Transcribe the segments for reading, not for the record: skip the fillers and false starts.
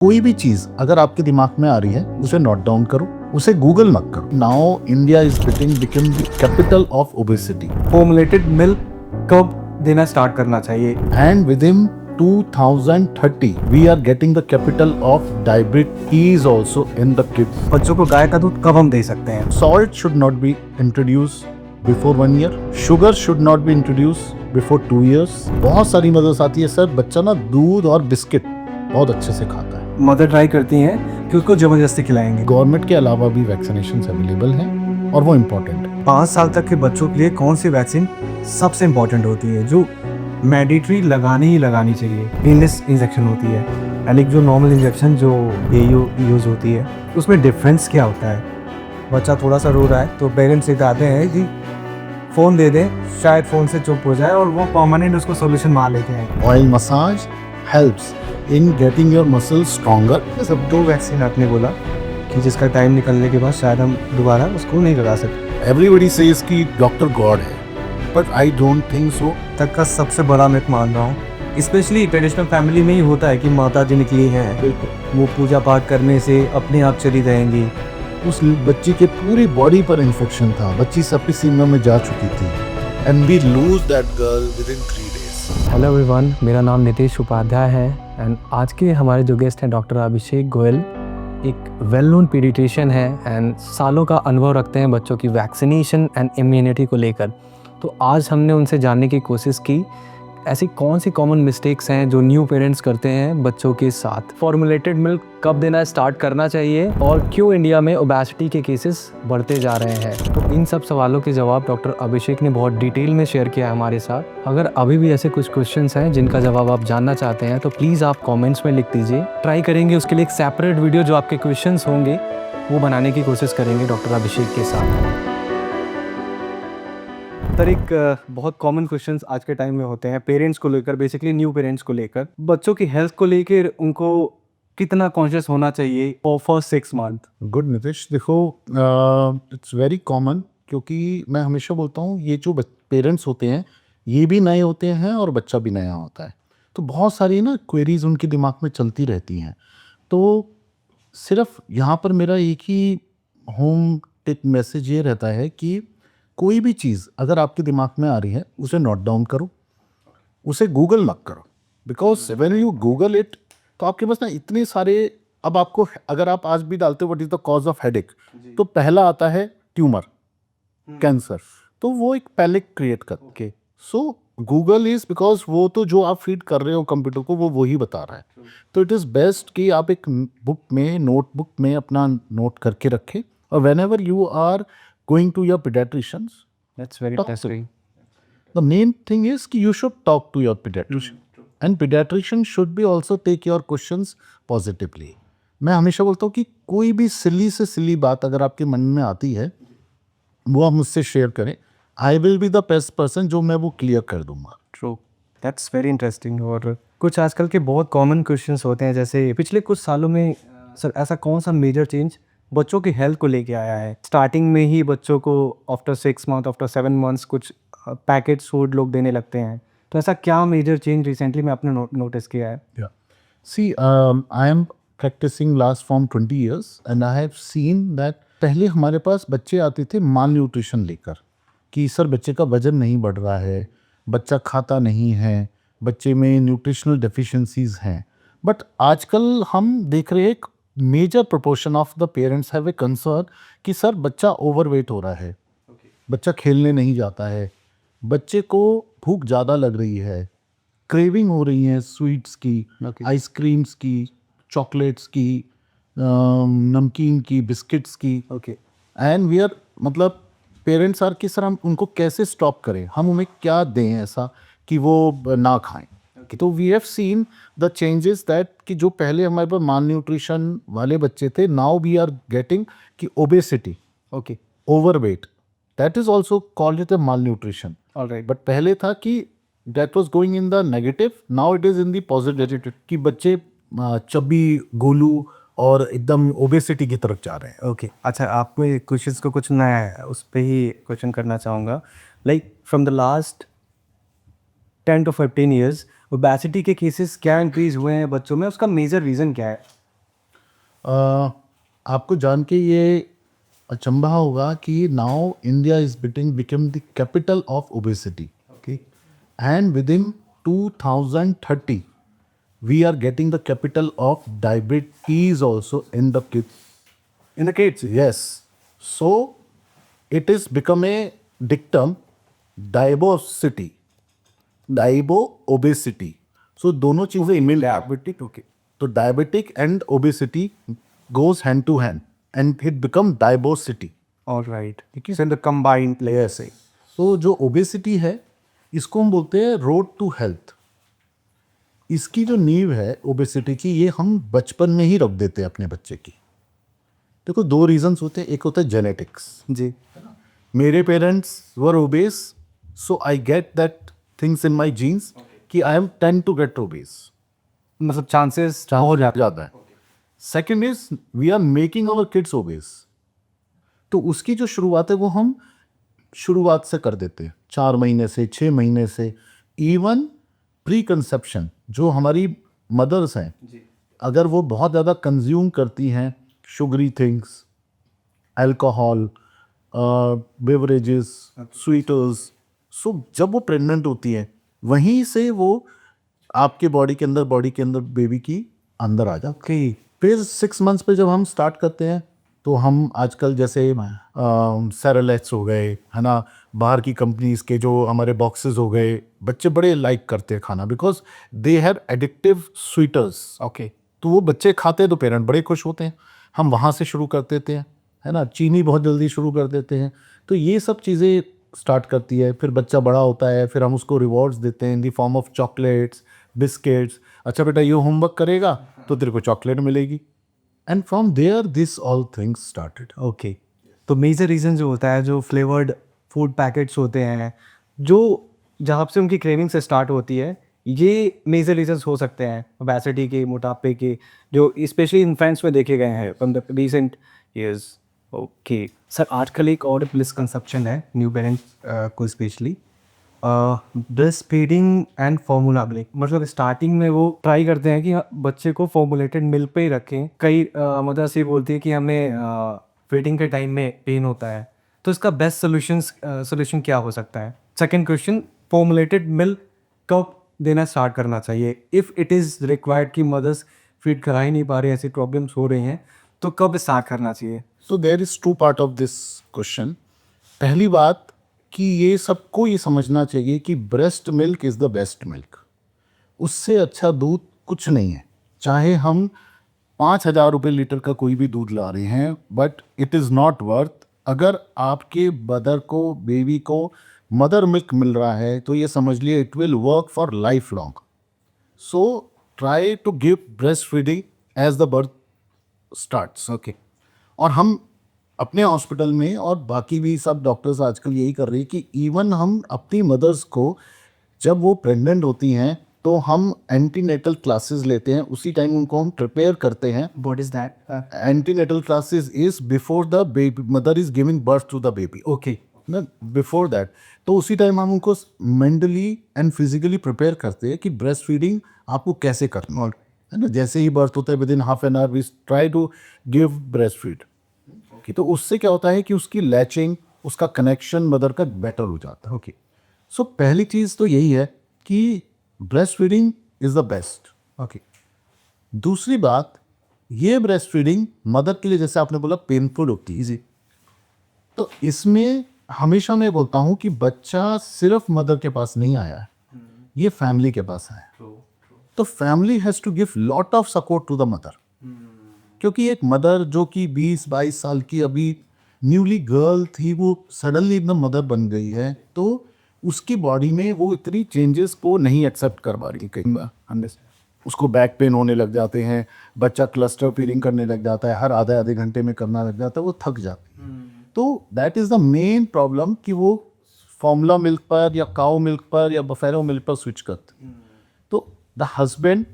कोई भी चीज अगर आपके दिमाग में आ रही है उसे नोट डाउन करो, उसे गूगल मत करो। Now India is become the capital of obesity formulated milk कब देना स्टार्ट करना चाहिए? And with in 2030 we are getting the capital of diabetes also in the kids. बच्चों को गाय का दूध कब हम दे सकते हैं? Salt should not be introduced before 1 year. Sugar should not be introduced before 2 years. बहुत सारी मदद आती है सर, बच्चा ना दूध और बिस्किट बहुत अच्छे से खाता है। मदर ट्राई करती हैं कि उसको जबरदस्ती खिलाएंगे। गवर्नमेंट के अलावा भी वैक्सीनेशन अवेलेबल हैं और वो इम्पोर्टेंट है। 5 साल तक के बच्चों के लिए कौन सी वैक्सीन सबसे इम्पोर्टेंट होती है, जो मैंडेटरी लगानी ही लगानी चाहिए? पेनलेस इंजेक्शन होती है, यानी जो नॉर्मल इंजेक्शन जो यूज़ होती है, उसमें डिफरेंस क्या होता है? बच्चा थोड़ा सा रो रहा है तो पेरेंट्स सिखाते हैं कि फ़ोन दे दें, शायद फ़ोन से चुप हो जाए, और वो परमानेंट उसको सोल्यूशन मान लेते हैं। Oil massage helps in getting your muscles stronger. सब 2 वैक्सीन आपने बोला कि जिसका टाइम निकलने के बाद शायद हम दोबारा उसको नहीं लगा सकते। एवरीबडी सेज कि डॉक्टर गॉड है, but I don't think so. तक का सबसे बड़ा मिथ मान रहा हूँ, स्पेशली ट्रेडिशनल फैमिली में ही होता है कि माता जी निकली हैं, वो पूजा पाठ करने से अपने आप चली जाएंगी। उस बच्ची के पूरी बॉडी पर इन्फेक्शन था, बच्ची सबकी सीमा में जा चुकी थी, and we lose that girl within 3 days। Hello everyone, मेरा नाम नितेश उपाध्याय है एंड आज के हमारे जो गेस्ट हैं डॉक्टर अभिषेक गोयल, एक वेल नोन पीडियाट्रिशियन है एंड सालों का अनुभव रखते हैं बच्चों की वैक्सीनेशन एंड इम्यूनिटी को लेकर। तो आज हमने उनसे जानने की कोशिश की ऐसी कौन सी कॉमन मिस्टेक्स हैं जो न्यू पेरेंट्स करते हैं बच्चों के साथ, फॉर्मुलेटेड मिल्क कब देना स्टार्ट करना चाहिए और क्यों इंडिया में ओबेसिटी के केसेस बढ़ते जा रहे हैं। तो इन सब सवालों के जवाब डॉक्टर अभिषेक ने बहुत डिटेल में शेयर किया है हमारे साथ। अगर अभी भी ऐसे कुछ क्वेश्चंस हैं जिनका जवाब आप जानना चाहते हैं तो प्लीज़ आप कॉमेंट्स में लिख दीजिए। ट्राई करेंगे उसके लिए एक सेपरेट वीडियो जो आपके क्वेश्चंस होंगे वो बनाने की कोशिश करेंगे डॉक्टर अभिषेक के साथ। सर, एक बहुत कॉमन क्वेश्चंस आज के टाइम में होते हैं पेरेंट्स को लेकर, बेसिकली न्यू पेरेंट्स को लेकर, बच्चों की हेल्थ को लेकर उनको कितना कॉन्शियस होना चाहिए for first 6 month? Good Nitish, देखो इट्स वेरी कॉमन, क्योंकि मैं हमेशा बोलता हूँ ये जो पेरेंट्स होते हैं ये भी नए होते हैं और बच्चा भी नया होता है, तो बहुत सारी ना क्वेरीज उनके दिमाग में चलती रहती हैं। तो सिर्फ यहाँ पर मेरा एक ही होम टिप मैसेज ये रहता है कि कोई भी चीज़ अगर आपके दिमाग में आ रही है उसे नोट डाउन करो, उसे गूगल मत करो, because when you Google it तो आपके पास ना इतने सारे, अब आपको अगर आप आज भी डालते हो what is the cause of headache, तो पहला आता है ट्यूमर, कैंसर, तो वो एक पैनिक क्रिएट करके, सो गूगल इज बिकॉज वो तो जो आप फीड कर रहे हो कंप्यूटर को वो वही बता रहा है। तो इट इज़ बेस्ट कि आप एक बुक में, नोटबुक में अपना नोट करके रखें, और whenever you are going to your pediatricians, that's very necessary. the main thing is कि you should talk to your pediatrician, and pediatrician should be also take your questions positively। मैं हमेशा बोलता हूँ कि कोई भी सिली से सिली बात अगर आपके मन में आती है वो आप मुझसे शेयर करें, I will be the best person जो मैं वो क्लियर कर दूंगा। True, that's very interesting. और कुछ आजकल के बहुत कॉमन क्वेश्चंस होते हैं, जैसे पिछले कुछ सालों में सर ऐसा कौन सा मेजर चेंज बच्चों की हेल्थ को लेके आया है? स्टार्टिंग में ही बच्चों को आफ्टर 6 मंथ, आफ्टर 7 मंथ्स कुछ पैकेट फूड लोग देने लगते हैं, तो ऐसा क्या मेजर चेंज रिसेंटली में आपने नोटिस किया है? See, I am practicing last from 20 years and I have seen that पहले हमारे पास बच्चे आते थे माल न्यूट्रिशन लेकर कि सर बच्चे का वजन नहीं बढ़ रहा है, बच्चा खाता नहीं है, बच्चे में न्यूट्रिशनल डेफिशिएंसीज हैं। बट आजकल हम देख रहे हैं एक major proportion of the parents have a concern कि सर बच्चा ओवरवेट हो रहा है, बच्चा खेलने नहीं जाता है, बच्चे को भूख ज़्यादा लग रही है, क्रेविंग हो रही है स्वीट्स की, आइसक्रीम्स की, चॉकलेट्स की, नमकीन की, बिस्किट्स की, एंड वी आर, मतलब पेरेंट्स आर कि सर हम उनको कैसे स्टॉप करें, हम उन्हें क्या दें ऐसा कि वो ना खाएं। तो we have seen the changes that कि जो पहले हमारे पास माल न्यूट्रिशन वाले बच्चे थे, नाउ वी आर गेटिंग कि obesity, overweight, that is also called it a mall nutrition. Alright, but पहले था कि that was going in the negative, now it is in the positive कि बच्चे चब्बी, गोलू और एकदम ओबेसिटी की तरफ जा रहे हैं। अच्छा, आपको क्वेश्चंस को कुछ नया है उस पर ही क्वेश्चन करना चाहूँगा। Like from the last 10 to 15 years obesity के केसेस क्या इंक्रीज हुए हैं बच्चों में, उसका मेजर रीज़न क्या है? आपको जान के ये अचंभा होगा कि now India is become the capital of obesity, okay, and with in 2030 we are getting the capital of diabetes also in the kids. In the kids, yes. So it is become a dictum, diabosity, diabo obesity. So दोनों चीजें email diabetic, okay. तो diabetic and obesity goes hand to hand and it become diabosity. All right. So in the combined layer say. तो जो obesity है इसको हम बोलते हैं road to health. इसकी जो नींव है ओबेसिटी की, ये हम बचपन में ही रख देते हैं अपने बच्चे की। देखो दो रीजंस होते हैं, एक होता है जेनेटिक्स। जी। मेरे parents were obese, so I get that things in my genes कि I am tend to get obese, मतलब चांसेस हो जाता है। Second is we are making our kids obese, तो उसकी जो शुरुआत है वो हम शुरुआत से कर देते हैं, 4 महीने से, 6 महीने से, इवन प्री कंसेप्शन। जो हमारी मदर्स हैं, अगर वो बहुत ज़्यादा कंज्यूम करती हैं sugary things, alcohol, beverages, sweeteners, so जब वो प्रेग्नेंट होती हैं वहीं से वो आपके बॉडी के अंदर बेबी की अंदर आ जाती है। फिर 6 मंथ्स पे जब हम स्टार्ट करते हैं तो हम आजकल जैसे सेरेलैक्स हो गए, है ना, बाहर की कंपनीज के जो हमारे बॉक्सेस हो गए, बच्चे बड़े लाइक करते हैं खाना because they have addictive sweaters, okay. तो वो बच्चे खाते हैं तो पेरेंट बड़े खुश होते हैं। हम वहाँ से शुरू कर देते हैं, है ना, चीनी बहुत जल्दी शुरू कर देते हैं, तो ये सब चीज़ें स्टार्ट करती है। फिर बच्चा बड़ा होता है, फिर हम उसको रिवॉर्ड्स देते हैं in the form of chocolates, biscuits. अच्छा बेटा ये होमवर्क करेगा तो तेरे को चॉकलेट मिलेगी, and from there this all things started. Okay. तो मेजर रीज़न जो होता है, जो फ्लेवर्ड फूड पैकेट्स होते हैं, जो जहाँ से उनकी क्रेविंग से स्टार्ट होती है, ये मेजर रीजंस हो सकते हैं ओबेसिटी के, मोटापे के, जो स्पेशली इन्फेंट्स में देखे गए हैं from the recent years. Okay sir, आजकल एक और मिसकंसेप्शन है न्यू पेरेंट्स को specially, breast feeding and formula milk. मतलब स्टार्टिंग में वो ट्राई करते हैं कि बच्चे को फॉर्मुलेटेड मिल्क पे ही रखें। कई मदर से बोलती है कि हमें फीडिंग के टाइम में पेन होता है, तो इसका बेस्ट सोल्यूशन क्या हो सकता है? सेकेंड क्वेश्चन, फॉर्मुलेटेड मिल्क कब देना स्टार्ट करना चाहिए इफ़ इट इज़ रिक्वायर्ड कि मदर्स फीड करा ही नहीं पा रही, ऐसी प्रॉब्लम्स हो रही हैं, तो कब स्टार्ट करना चाहिए? So there is 2 part of this question. पहली बात कि ये सबको ये समझना चाहिए कि breast milk is the best milk, उससे अच्छा दूध कुछ नहीं है। चाहे हम 5,000 रुपये लीटर का कोई भी दूध ला रहे हैं, but it is not worth. अगर आपके मदर को, बेबी को मदर मिल्क मिल रहा है तो ये समझ लिए it will work for life long. So try to give breast feeding as the birth starts, okay. और हम अपने हॉस्पिटल में और बाकी भी सब डॉक्टर्स आजकल यही कर रही है कि इवन हम अपनी मदर्स को जब वो प्रेग्नेंट होती हैं तो हम एंटीनेटल क्लासेस लेते हैं, उसी टाइम उनको हम प्रिपेयर करते हैं। What is that? Antenatal classes is before the baby mother is giving birth to the baby, okay ना, बिफोर दैट। तो उसी टाइम हम उनको मेंटली एंड फिजिकली प्रिपेयर करते हैं कि ब्रेस्ट फीडिंग आपको कैसे करना है ना। जैसे ही बर्थ होता है within half an hour we try to give breast feed, तो उससे क्या होता है कि उसकी लैचिंग, उसका कनेक्शन मदर का बेटर हो जाता है, ओके। सो पहली चीज़ तो यही है कि breast feeding is the best, okay. दूसरी बात, ये ब्रेस्ट फीडिंग मदर के लिए जैसे आपने बोला पेनफुल होती है, जी, तो इसमें हमेशा मैं बोलता हूँ कि बच्चा सिर्फ मदर के पास नहीं आया है, ये फैमिली के पास आया। तो family has to give lot of support to the mother, क्योंकि एक मदर जो कि 20-22 साल की अभी न्यूली गर्ल थी, वो सडनली एकदम मदर बन गई है, तो उसकी बॉडी में वो इतनी चेंजेस को नहीं एक्सेप्ट कर पा रही। कई बार उसको बैक पेन होने लग जाते हैं, बच्चा क्लस्टर फीलिंग करने लग जाता है, हर आधे घंटे में करना लग जाता है, वो थक जाती है। तो that is the main problem कि वो फॉर्मूला मिल्क पर या काऊ मिल्क पर या बफेलो मिल्क पर स्विच करते। तो the husband,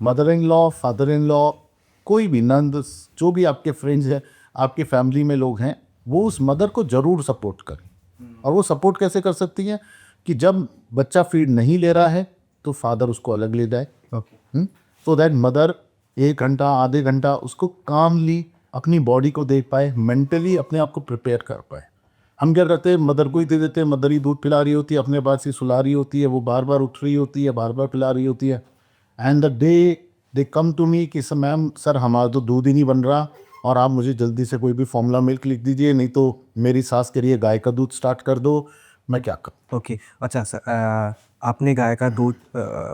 mother in law, father in law, कोई भी नंद, जो भी आपके फ्रेंड्स हैं, आपके फैमिली में लोग हैं, वो उस मदर को ज़रूर सपोर्ट करें। और वो सपोर्ट कैसे कर सकती हैं कि जब बच्चा फीड नहीं ले रहा है तो फादर उसको अलग ले जाए, सो दैट मदर 1 घंटा आधे घंटा उसको कामली अपनी बॉडी को देख पाए, मेंटली अपने आप को प्रिपेयर कर पाए। हम क्या करते हैं, मदर को ही दे देते हैं, मदर ही दूध पिला रही होती है, अपने पास ही सुला रही होती है, वो बार बार उठ रही होती है, बार बार पिला रही होती है। And the day they come to me कि सर मैम, सर हमारा तो दूध ही नहीं बन रहा और आप मुझे जल्दी से कोई भी फॉर्मूला मिल्क लिख दीजिए, नहीं तो मेरी सास कह रही है गाय का दूध स्टार्ट कर दो, मैं क्या करूँ। ओके, अच्छा सर, आपने गाय का दूध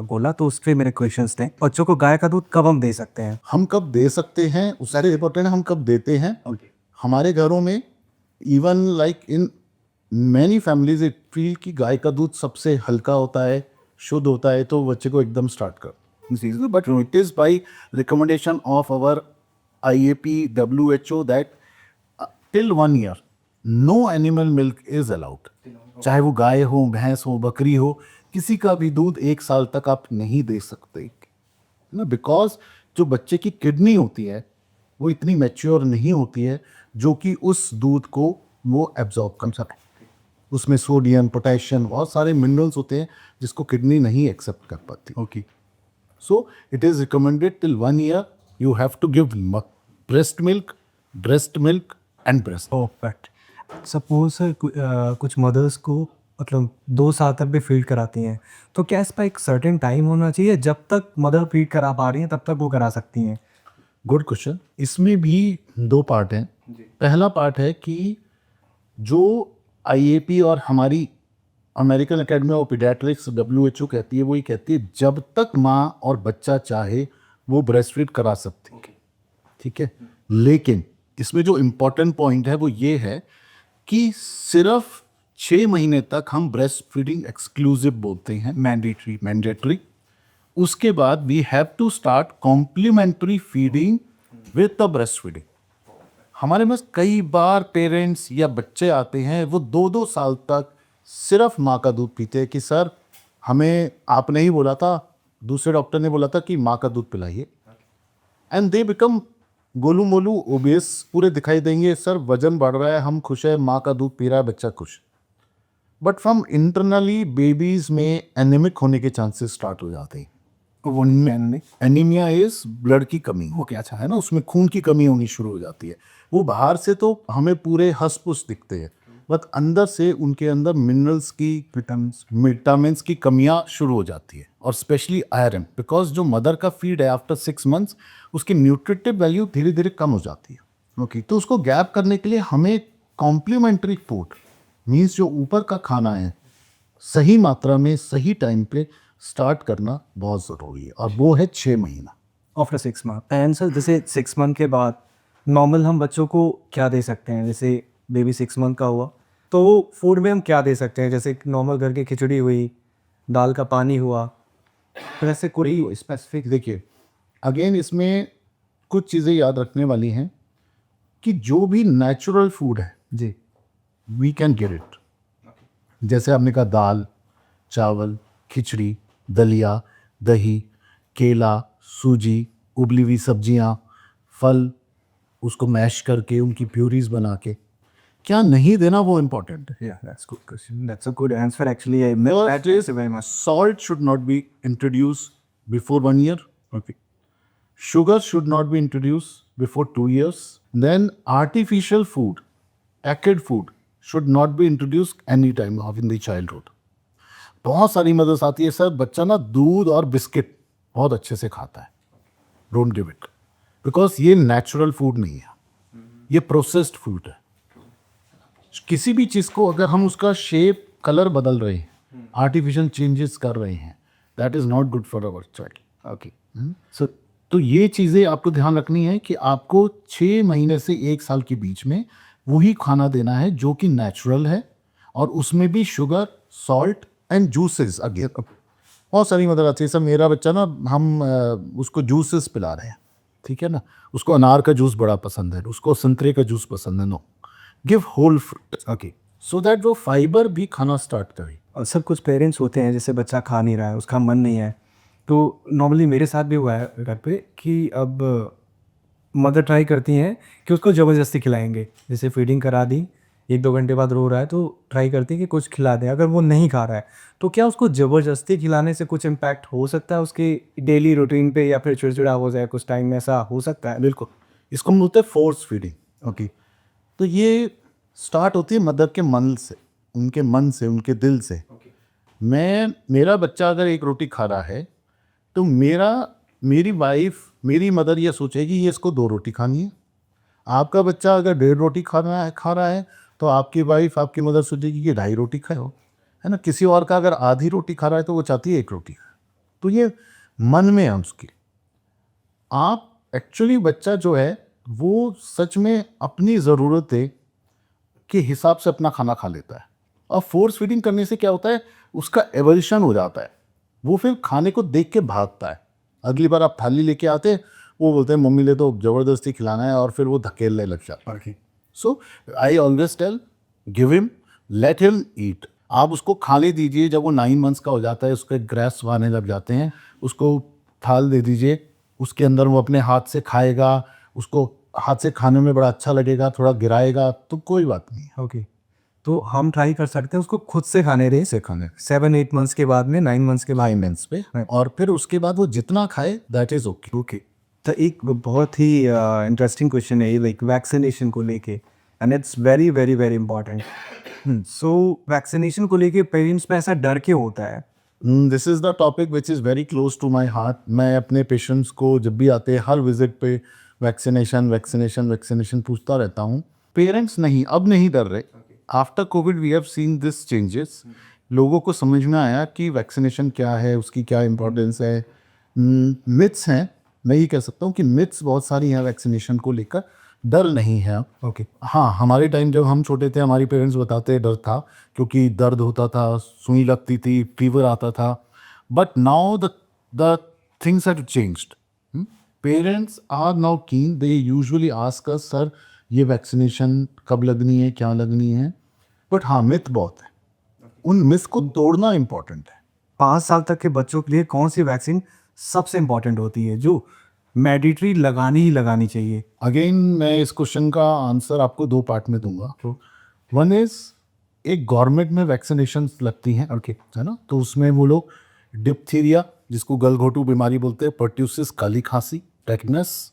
बोला तो उस पर मेरे क्वेश्चंस थे। बच्चों को गाय का दूध कब हम दे सकते हैं? हम कब दे सकते हैं उससे इम्पोर्टेंट है हम कब देते हैं। हमारे घरों में even like in many families it feel कि गाय का दूध सबसे हल्का होता है, शुद्ध होता है, तो बच्चे को एकदम स्टार्ट कर। But it is by recommendation of our IAP WHO that till 1 year no animal milk is allowed. चाहे वो गाय हो, भैंस हो, बकरी हो, किसी का भी दूध 1 साल तक आप नहीं दे सकते ना, बिकॉज जो बच्चे की किडनी होती है वो इतनी मैच्योर नहीं होती है जो कि उस दूध को वो एब्जॉर्ब कर सके। उसमें सोडियम, पोटेशियम, बहुत सारे मिनरल्स होते हैं जिसको किडनी नहीं एक्सेप्ट कर पाती। Okay, so it is recommended till 1 year you have to give breast milk and breast. Perfect. Suppose sir कुछ मदर्स को मतलब 2 साल तक भी फीड कराती हैं, तो क्या इसका एक सर्टेन टाइम होना चाहिए? जब तक मदर फीड करा पा रही हैं तब तक वो करा सकती हैं? Good question. इसमें भी 2 पार्ट हैं। पहला पार्ट है कि जो IAP और हमारी American academy of paediatrics WHO कहती है, वो ये कहती है जब तक माँ और बच्चा चाहे वो ब्रेस्ट फीड करा सकती है। ठीक है, लेकिन इसमें जो इम्पोर्टेंट पॉइंट है वो ये है कि सिर्फ 6 महीने तक हम ब्रेस्ट फीडिंग एक्सक्लूसिव बोलते हैं, मैंडेटरी। उसके बाद we have to start complementary feeding with the breast feeding. हमारे पास कई बार पेरेंट्स या बच्चे आते हैं वो 2-2 साल तक सिर्फ माँ का दूध पीते हैं कि सर हमें आपने ही बोला था, दूसरे डॉक्टर ने बोला था कि माँ का दूध पिलाइए, एंड दे बिकम गोलू मोलू ओबेस पूरे दिखाई देंगे। सर वजन बढ़ रहा है, हम खुश है, माँ का दूध पी रहा है, बच्चा खुश। बट फ्रॉम इंटरनली बेबीज में एनीमिक होने के चांसेस स्टार्ट हो जाते हैं। एनीमिया इज ब्लड की कमी हो गया, अच्छा है ना, उसमें खून की कमी होनी शुरू हो जाती है। वो बाहर से तो हमें पूरे हंस-पुस दिखते हैं, बट अंदर से उनके अंदर मिनरल्स की, विटामिन्स की कमियां शुरू हो जाती है, और स्पेशली आयरन, बिकॉज जो मदर का फीड है आफ्टर 6 months उसकी न्यूट्रिटिव वैल्यू धीरे धीरे कम हो जाती है। ओके, तो उसको गैप करने के लिए हमें कॉम्प्लीमेंट्री फूड मीन्स जो ऊपर का खाना है सही मात्रा में सही टाइम पे स्टार्ट करना बहुत ज़रूरी है, और वो है 6 महीना। After 6 month. एंड सर जैसे 6 मंथ के बाद नॉर्मल हम बच्चों को क्या दे सकते हैं? जैसे बेबी 6 मंथ का हुआ तो फूड में हम क्या दे सकते हैं? जैसे नॉर्मल घर की खिचड़ी हुई, दाल का पानी हुआ, तो ऐसे कोई स्पेसिफिक देखिए, अगेन इसमें कुछ चीज़ें याद रखने वाली हैं कि जो भी नेचुरल फूड है जी वी कैन गेट इट। जैसे आपने कहा दाल, चावल, खिचड़ी, दलिया, दही, केला, सूजी, उबली हुई सब्जियां, फल, उसको मैश करके उनकी प्यूरीज बना के, क्या नहीं देना वो इम्पोर्टेंट है। Yeah, that's good question. That's a good answer actually. I met that answer very much. Salt should not be introduced before 1 year. Okay. Sugar should not be introduced before 2 years. Then artificial food, packaged food should not be introduced any time of in the childhood. बहुत सारी mother's आती है, sir बच्चा ना दूध और biscuit बहुत अच्छे से खाता है, डोंट गिव इट, बिकॉज ये नेचुरल फूड नहीं है, ये प्रोसेस्ड फूड है। किसी भी चीज़ को अगर हम उसका शेप, कलर बदल रहे हैं, आर्टिफिशियल चेंजेस कर रहे हैं, that is not good for our child. Okay, so तो ये चीज़ें आपको ध्यान रखनी है कि आपको 6 महीने से 1 साल के बीच में वही खाना देना है जो कि नेचुरल है, और उसमें भी sugar, salt and juices. Again बहुत सारी मदर आती है, सर मेरा बच्चा ना हम उसको जूसेस पिला रहे हैं, ठीक है ना, उसको अनार का जूस बड़ा पसंद है, उसको संतरे का जूस पसंद है। No, give whole fruit, okay, so that वो फाइबर भी खाना स्टार्ट करे। और सब कुछ पेरेंट्स होते हैं जैसे बच्चा खा नहीं रहा है, उसका मन नहीं है, तो नॉर्मली मेरे साथ भी हुआ है घर पे कि अब मदर ट्राई करती हैं कि उसको ज़बरदस्ती खिलाएंगे, जैसे फीडिंग करा दी 1-2 घंटे बाद रो रहा है तो ट्राई करते हैं कि कुछ खिला दें। अगर वो नहीं खा रहा है तो क्या उसको ज़बरदस्ती खिलाने से कुछ इम्पैक्ट हो सकता है उसके डेली रूटीन पे, या फिर चिड़चिड़ा हो जाए कुछ टाइम में, ऐसा हो सकता है? बिल्कुल, इसको हम बोलते हैं फोर्स फीडिंग। ओके, तो ये स्टार्ट होती है मदर के मन से, उनके मन से, उनके दिल से। मेरा बच्चा अगर एक रोटी खा रहा है तो मेरी वाइफ, मेरी मदर ये सोचेगी ये इसको 2 रोटी खानी है। आपका बच्चा अगर 1.5 रोटी खा रहा है तो आपकी वाइफ, आपकी मदर सोचेगी कि 2.5 रोटी खाओ, है ना। किसी और का अगर आधी रोटी खा रहा है तो वो चाहती है 1 रोटी। तो ये मन में है उसकी। आप एक्चुअली बच्चा जो है वो सच में अपनी ज़रूरतें के हिसाब से अपना खाना खा लेता है। और फोर्स फीडिंग करने से क्या होता है, उसका एवल्यूशन हो जाता है। वो फिर खाने को देख के भागता है। अगली बार आप थाली लेके आते, वो बोलते हैं मम्मी ने तो ज़बरदस्ती खिलाना है, और फिर वो धकेलने लग जाता है। So I always tell, give him, let him eat. आप उसको खाने दीजिए। जब वो 9 मंथ्स का हो जाता है, उसके ग्रेप्स आने लग जाते हैं, उसको थाल दे दीजिए। उसके अंदर वो अपने हाथ से खाएगा, उसको हाथ से खाने में बड़ा अच्छा लगेगा, थोड़ा गिराएगा तो कोई बात नहीं है। ओके, तो हम ट्राई कर सकते हैं उसको खुद से खाने दें से खाने 7-8 मंथ्स के बाद में, 9 मंथ्स के बाद। 9 मंथ्स पे, और फिर उसके बाद वो जितना खाए दैट इज़ ओके। ओके, तो एक बहुत ही इंटरेस्टिंग क्वेश्चन है ये, लाइक वैक्सीनेशन को लेके, and it's very very very important. So vaccination को लेके पेरेंट्स में ऐसा डर क्यों होता है? This is the topic which is very close to my heart. मैं अपने पेशेंट्स को जब भी आते हैं हर विजिट पे वैक्सीनेशन पूछता रहता हूँ। पेरेंट्स अब नहीं डर रहे। After COVID we have seen this changes. लोगों को समझ में आया कि वैक्सीनेशन क्या है, उसकी क्या इम्पोर्टेंस है। मिथ्स हैं, मैं ये कह सकता हूँ कि मिथ्स बहुत सारी हैं वैक्सीनेशन को लेकर, डर नहीं है अब। ओके, हाँ, हमारे टाइम जब हम छोटे थे, हमारी पेरेंट्स बताते डर था, क्योंकि दर्द होता था, सुई लगती थी, फीवर आता था। But now the things have changed. Parents are now keen, they usually ask us, sir ये वैक्सीनेशन कब लगनी है, क्या लगनी है। बट हाँ, मिथ बहुत है, उन मिथ को तोड़ना इम्पोर्टेंट है। 5 साल तक के बच्चों के लिए कौन सी वैक्सीन सबसे इम्पोर्टेंट होती है जो मैंडेटरी लगानी ही लगानी चाहिए? अगेन मैं इस क्वेश्चन का आंसर आपको 2 पार्ट में दूंगा। वन इज, एक गवर्नमेंट में वैक्सीनेशन लगती हैं, ओके, है ना। तो उसमें वो लोग डिप्थीरिया, जिसको गलघोटू बीमारी बोलते हैं, पर्ट्यूसिस काली खांसी, tetanus,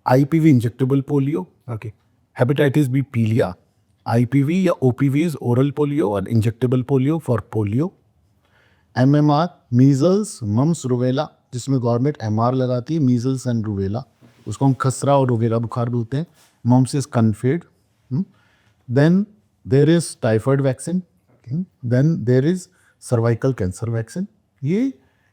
IPV injectable polio, okay, hepatitis B पीलिया, आईपीवी या ओपीवी इज ओरल पोलियो और injectable polio for polio, MMR measles mumps rubella, जिसमें गवर्नमेंट एमआर लगाती है, मीजल्स एंड रूबेला, उसको हम खसरा और रूबेला बुखार बोलते हैं, मम्स इज कन्फेड। Then there is typhoid vaccine, then there is cervical cancer vaccine. ये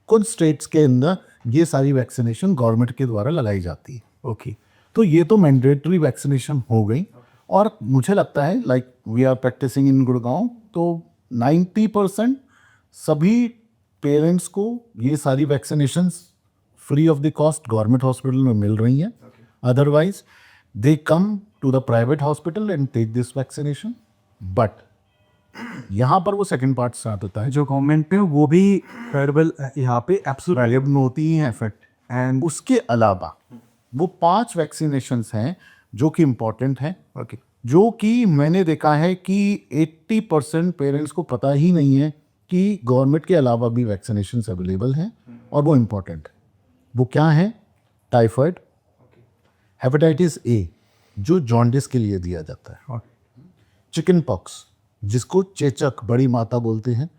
कुछ स्टेट्स के अंदर ये सारी वैक्सीनेशन गवर्नमेंट के द्वारा लगाई जाती है। ओके, तो ये तो मैंडेटरी वैक्सीनेशन हो गई। और मुझे लगता है, like we are practising in Gurgaon, तो 90% सभी पेरेंट्स को ये सारी vaccinations free of the cost government hospital में मिल रही हैं। Otherwise they come to the private hospital and take this vaccination. But यहाँ पर वो सेकंड पार्ट स्टार्ट होता है, जो गवर्नमेंट पे वो भी क्रेडिबल यहाँ पे एब्सोल्युटली में होती हैं इफेक्ट। एंड उसके अलावा वो 5 वैक्सीनेशंस हैं जो कि इम्पॉर्टेंट हैं, ओके, जो कि मैंने देखा है कि 80% पेरेंट्स को पता ही नहीं है कि गवर्नमेंट के अलावा भी वैक्सीनेशंस अवेलेबल हैं और वो इम्पॉर्टेंट है। वो क्या है? टाइफाइड, हेपेटाइटिस ए जो जॉन्डिस के लिए दिया जाता है, चिकन पॉक्स जिसको चेचक बड़ी माता बोलते हैं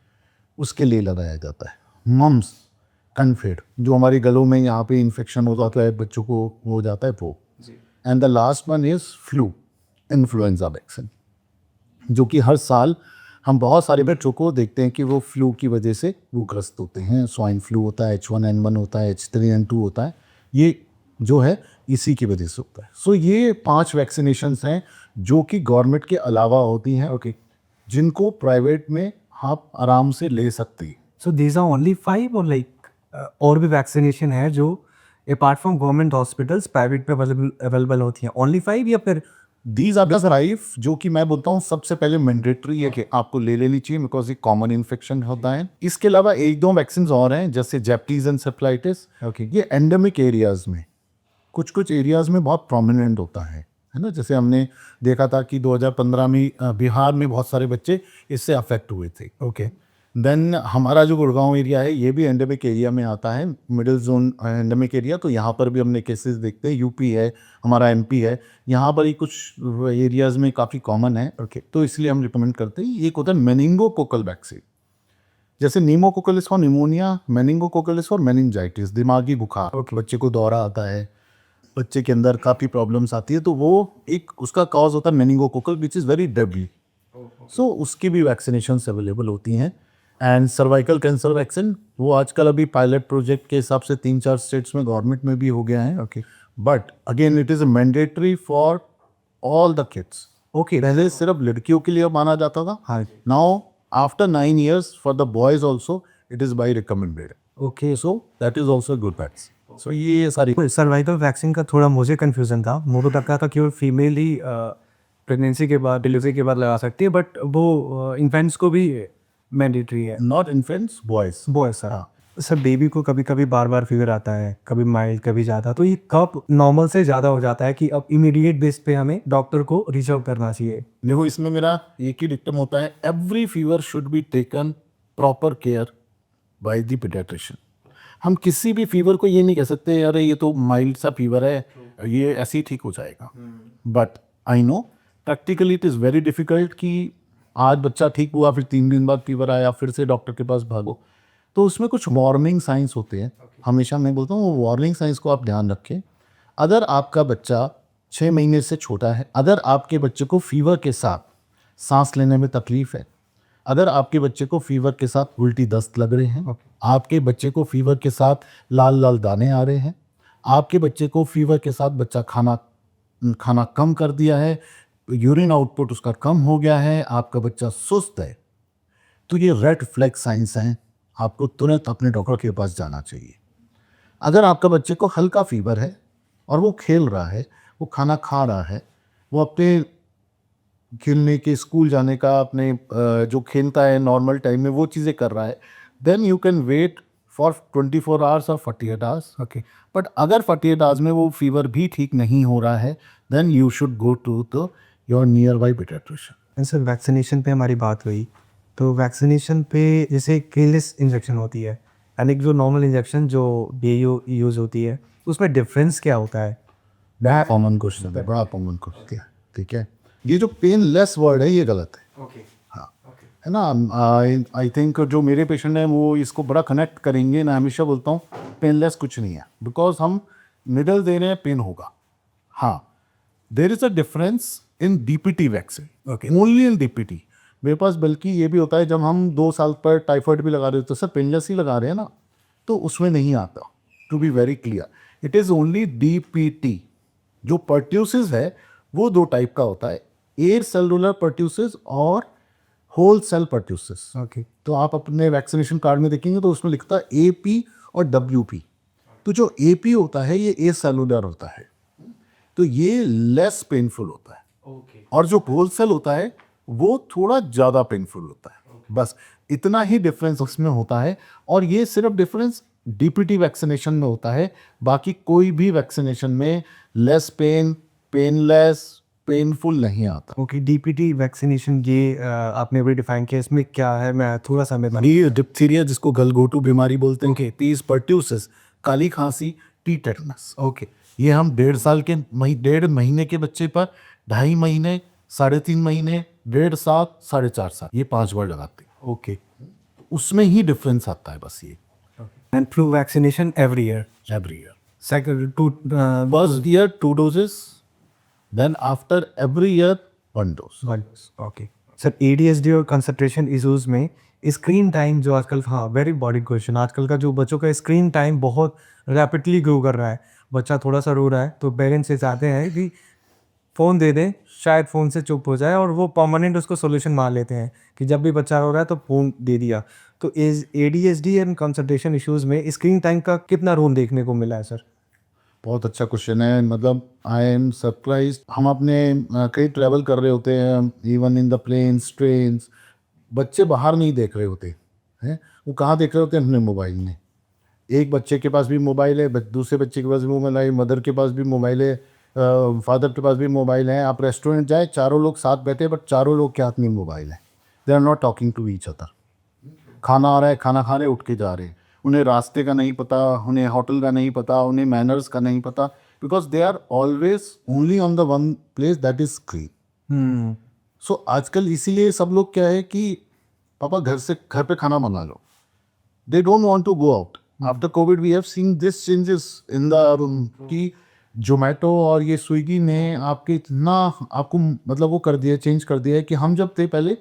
उसके लिए लगाया जाता है, मम्स, कन्फेड जो हमारे गलों में यहाँ पे इन्फेक्शन हो जाता है, बच्चों को हो जाता है वो, and the last one is flu, influenza vaccine, जो कि हर साल हम बहुत सारे बच्चों को देखते हैं कि वो फ्लू की वजह से वो ग्रस्त होते हैं। स्वाइन फ्लू होता है, H1N1 होता है, H3N2 होता है, ये जो है इसी की वजह से होता है। सो ये 5 वैक्सीनेशंस हैं जो कि गवर्नमेंट के अलावा होती हैं, ओके, जिनको प्राइवेट में आप आराम से ले सकते हैं। सो दीज आर ओनली 5 और लाइक और भी वैक्सीनेशन है जो apart from government hospitals private पे अवेलेबल होती हैं? ओनली 5 या फिर दीज आर द राइफ जो कि मैं बोलता हूँ सबसे पहले मैंडेटरी है कि आपको ले लेनी चाहिए, बिकॉज ये कॉमन इन्फेक्शन होता है। इसके अलावा 1-2 वैक्सीन और हैं, जैसे जैपनीज एन्सेफेलाइटिस, ओके, ये एंडेमिक एरियाज में कुछ एरियाज में बहुत प्रोमिनेंट होता है, है ना। जैसे हमने देखा था कि 2015 में बिहार में बहुत सारे बच्चे इससे अफेक्ट हुए थे। ओके, देन हमारा जो गुड़गांव एरिया है ये भी एंडेमिक एरिया में आता है, मिडिल जोन एंडेमिक एरिया। तो यहाँ पर भी हमने केसेस देखते हैं, यूपी है, हमारा एमपी है, यहाँ पर ही कुछ एरियाज़ में काफ़ी कॉमन है। ओके, तो इसलिए हम रिकमेंड करते हैं। एक होता है मेनिंगोकोकल वैक्सीन, जैसे pneumococcal for pneumonia, meningococcal for meningitis, दिमागी बुखार। बच्चे को दौरा आता है, बच्चे के अंदर काफ़ी प्रॉब्लम्स आती है, तो वो एक उसका कॉज होता है meningococcal which is very deadly. So उसकी भी वैक्सीनेशंस अवेलेबल होती हैं। एंड सर्वाइकल कैंसर वैक्सीन, वो आजकल अभी पायलट प्रोजेक्ट के हिसाब से 3-4 स्टेट्स में गवर्नमेंट में भी हो गया है। Okay, but again it is mandatory for all the kids. Okay, पहले सिर्फ लड़कियों के लिए माना जाता था, हाँ। Now after 9 years for the boys also it is by recommended. Okay, so that is also good vaccine. So ये सारी सर्वाइकल वैक्सीन का थोड़ा मुझे कंफ्यूजन था, मुझे लगता था कि वो फीमेल ही प्रेगनेंसी के बाद, डिलीवरी के बाद लगा सकती है, बट वो इन्फेंट्स को भी मैंडेटरी है। Not infants, boys. Boy sir, sir baby को कभी कभी बार बार फीवर आता है, कभी माइल्ड कभी ज़्यादा, तो ये कब नॉर्मल से ज़्यादा हो जाता है कि अब इमीडिएट बेस पे हमें डॉक्टर को रीच आउट करना चाहिए? देखो, इसमें मेरा एक ही डिक्टम होता है, every fever should be taken proper care by the paediatrician. हम किसी भी फीवर को ये नहीं कह सकते अरे ये तो माइल्ड सा फीवर है, ये ऐसे ही ठीक हो जाएगा। But I know practically it is very difficult कि आज बच्चा ठीक हुआ, फिर 3 दिन बाद फीवर आया, फिर से डॉक्टर के पास भागो। तो उसमें कुछ वार्निंग साइंस होते हैं। हमेशा मैं बोलता हूँ वो वार्निंग साइंस को आप ध्यान रखें। अगर आपका बच्चा 6 महीने से छोटा है, अगर आपके बच्चे को फीवर के साथ सांस लेने में तकलीफ है, अगर आपके बच्चे को फीवर के साथ उल्टी दस्त लग रहे हैं, आपके बच्चे को फीवर के साथ लाल लाल दाने आ रहे हैं, आपके बच्चे को फीवर के साथ बच्चा खाना कम कर दिया है, यूरिन आउटपुट उसका कम हो गया है, आपका बच्चा सुस्त है, तो ये रेड फ्लैग साइंस हैं, आपको तुरंत अपने डॉक्टर के पास जाना चाहिए। अगर आपका बच्चे को हल्का फीवर है और वो खेल रहा है, वो खाना खा रहा है, वो अपने खेलने के, स्कूल जाने का, अपने जो खेलता है नॉर्मल टाइम में वो चीज़ें कर रहा है, then you can wait for 24 hours और 48 आवर्स। ओके, बट अगर 48 आवर्स में वो फीवर भी ठीक नहीं हो रहा है, then you should go to the your nearby paediatrician. Sir vaccination पे हमारी बात हुई, तो वैक्सीनेशन पे जैसे केयरलेस इंजेक्शन होती है एंड एक जो नॉर्मल इंजेक्शन जो बीएयू यूज़ होती है, उसमें डिफरेंस क्या होता है? बड़ा कॉमन क्वेश्चन है, बड़ा कॉमन क्वेश्चन है। ठीक है, ये जो पेनलेस वर्ड है ये गलत है। ओके, हाँ, है ना। आई थिंक जो मेरे पेशेंट हैं वो इसको बड़ा कनेक्ट करेंगे। मैं हमेशा बोलता हूँ पेनलेस कुछ नहीं है, बिकॉज हम निडल दे रहे हैं, पेन होगा। हाँ, there is a difference in DPT vaccine. Okay, only in DPT. मेरे पास बल्कि ये भी होता है, जब हम 2 साल पर टाइफाइड भी लगा रहे हो तो सर पेनलेस ही लगा रहे हैं ना, तो उसमें नहीं आता। To be very clear, it is only DPT. जो पर्ट्यूसिस है वो 2 टाइप का होता है, एयर सेलुलर पर्ट्यूसिस और होल सेल पर्ट्यूसिस। ओके, तो आप अपने वैक्सीनेशन कार्ड में देखेंगे तो उसमें लिखता है एपी और डब्ल्यूपी। तो जो एपी होता है ये ए सेलुलर होता है, तो ये लेस पेनफुल होता है। ओके, और जो होल सेल होता है वो थोड़ा ज़्यादा पेनफुल होता है। बस इतना ही डिफरेंस उसमें होता है, और ये सिर्फ डिफरेंस डीपीटी वैक्सीनेशन में होता है। बाकी कोई भी वैक्सीनेशन में लेस पेन, पेनलेस, पेनफुल नहीं आता। ओके। डीपीटी वैक्सीनेशन ये आपने अभी डिफाइन किया, इसमें क्या है? मैं थोड़ा सा मैं ये डिप्थीरिया जिसको गलघोटू बीमारी बोलते हैं, तीस पर्ट्यूसिस, काली खांसी, टी टेटनस। ओके, ये हम 1.5 महीने के बच्चे पर 2.5 महीने, 3.5 महीने, 1.5 साल, 4.5 साल, ये 5 बार लगाते हैं। ओके। उसमें ही डिफरेंस आता है बस ये। And flu vaccination every year? Every year, second to first year 2 doses, then after every year 1 dose। Okay. Sir ADHD और कंसंट्रेशन इश्यूज में स्क्रीन टाइम जो आजकल, हाँ वेरी बॉडी क्वेश्चन, आजकल का जो बच्चों का स्क्रीन टाइम बहुत रैपिडली ग्रो कर रहा है। बच्चा थोड़ा सा रो रहा है तो पेरेंट्स ये चाहते हैं कि फ़ोन दे दें, शायद फ़ोन से चुप हो जाए, और वो परमानेंट उसको सॉल्यूशन मान लेते हैं कि जब भी बच्चा रो रहा है तो फ़ोन दे दिया। तो इस एडीएचडी एंड कंसंट्रेशन इश्यूज में स्क्रीन टाइम का कितना रोल देखने को मिला है सर? बहुत अच्छा क्वेश्चन है। मतलब आई एम सरप्राइज। हम अपने कहीं ट्रैवल कर रहे होते हैं, even in the planes, trains, बच्चे बाहर नहीं देख रहे होते हैं, वो कहाँ देख रहे होते हैं? अपने मोबाइल में। एक बच्चे के पास भी मोबाइल है, दूसरे बच्चे के पास भी मोबाइल है, मदर के पास भी मोबाइल है, फादर के पास भी मोबाइल है, आप रेस्टोरेंट जाए चारों लोग साथ बैठे बट चारों लोग के हाथ में मोबाइल है, they are not talking to each other. खाना आ रहा है, खाना खा रहे उठ के जा रहे हैं, उन्हें रास्ते का नहीं पता, उन्हें होटल का नहीं पता, उन्हें मैनर्स का नहीं पता, because they are always only on the one place that is screen. So आजकल इसीलिए सब लोग क्या है कि पापा घर पे खाना मंगा लो, they don't want to go out. After COVID we have seen this changes in the कि जोमेटो और ये स्विगी ने आपके इतना आपको मतलब वो कर दिया, चेंज कर दिया है कि हम जब थे पहले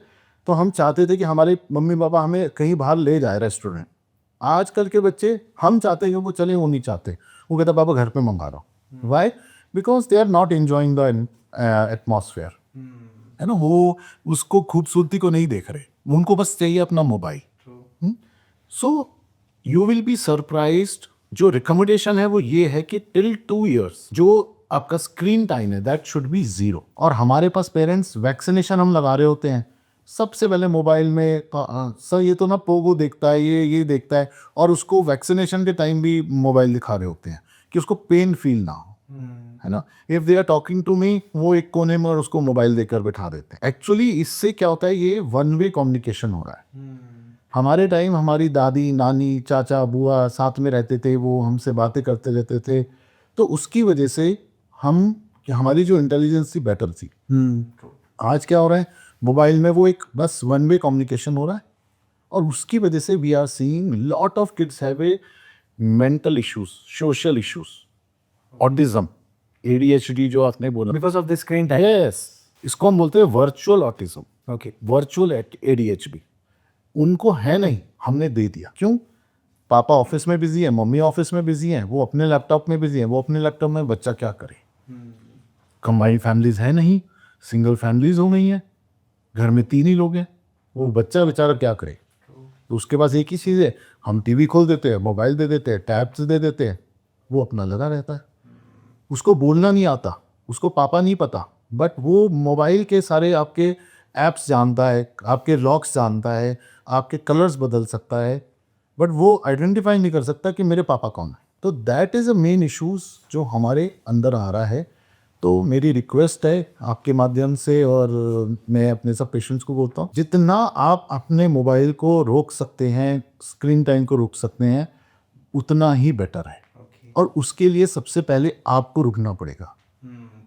तो हम चाहते थे कि हमारे मम्मी पापा हमें कहीं बाहर ले जाए रेस्टोरेंट। आजकल के बच्चे हम चाहते हैं वो चले, वो नहीं चाहते, वो कहते पापा घर पे मंगा रहा हूँ। Why? Because they are not enjoying the atmosphere, है ना, वो उसको खूबसूरती को नहीं देख रहे, उनको बस चाहिए अपना mobile. So you will be surprised, जो रिकमेंडेशन है वो ये है कि टिल 2 years जो आपका स्क्रीन टाइम है दैट शुड बी 0। और हमारे पास पेरेंट्स वैक्सीनेशन हम लगा रहे होते हैं, सबसे पहले मोबाइल में सर ये तो ना पोगो देखता है, ये देखता है, और उसको वैक्सीनेशन के टाइम भी मोबाइल दिखा रहे होते हैं कि उसको पेन फील ना हो, है ना। If they are talking to me, वो एक कोने में और उसको मोबाइल देकर बैठा देते हैं। एक्चुअली इससे क्या होता है, ये वन वे कम्युनिकेशन हो रहा है। हमारे टाइम हमारी दादी नानी चाचा बुआ साथ में रहते थे, वो हमसे बातें करते रहते थे, तो उसकी वजह से हमारी जो इंटेलिजेंस थी बेटर थी। आज क्या हो रहा है, मोबाइल में वो एक बस वन वे कम्युनिकेशन हो रहा है, और उसकी वजह से we are seeing lot of kids have a mental issues, social issues, autism, ADHD जो आपने बोला, because of the screen time. Yes, इसको हम बोलते हैं virtual autism, okay. Virtual ADHD। उनको है नहीं, हमने दे दिया। क्यों? पापा ऑफिस में बिजी है, मम्मी ऑफिस में बिजी है, वो अपने लैपटॉप में बिजी है, वो अपने लैपटॉप में, बच्चा क्या करे? कंबाइंड फैमिलीज है नहीं, सिंगल फैमिलीज हो गई हैं, घर में 3 ही लोग हैं, वो बच्चा बेचारा क्या करे? तो उसके पास एक ही चीज़ है, हम टीवी खोल देते हैं, मोबाइल दे देते हैं, टैब्स दे देते हैं, वो अपना लगा रहता है। उसको बोलना नहीं आता, उसको पापा नहीं पता, बट वो मोबाइल के सारे आपके ऐप्स जानता है, आपके लॉक्स जानता है, आपके कलर्स बदल सकता है, बट वो आइडेंटिफाई नहीं कर सकता कि मेरे पापा कौन है। तो that is a main issues जो हमारे अंदर आ रहा है। तो मेरी रिक्वेस्ट है आपके माध्यम से, और मैं अपने सब पेशेंट्स को बोलता हूँ, जितना आप अपने मोबाइल को रोक सकते हैं, स्क्रीन टाइम को रोक सकते हैं, उतना ही बेटर है। और उसके लिए सबसे पहले आपको रुकना पड़ेगा।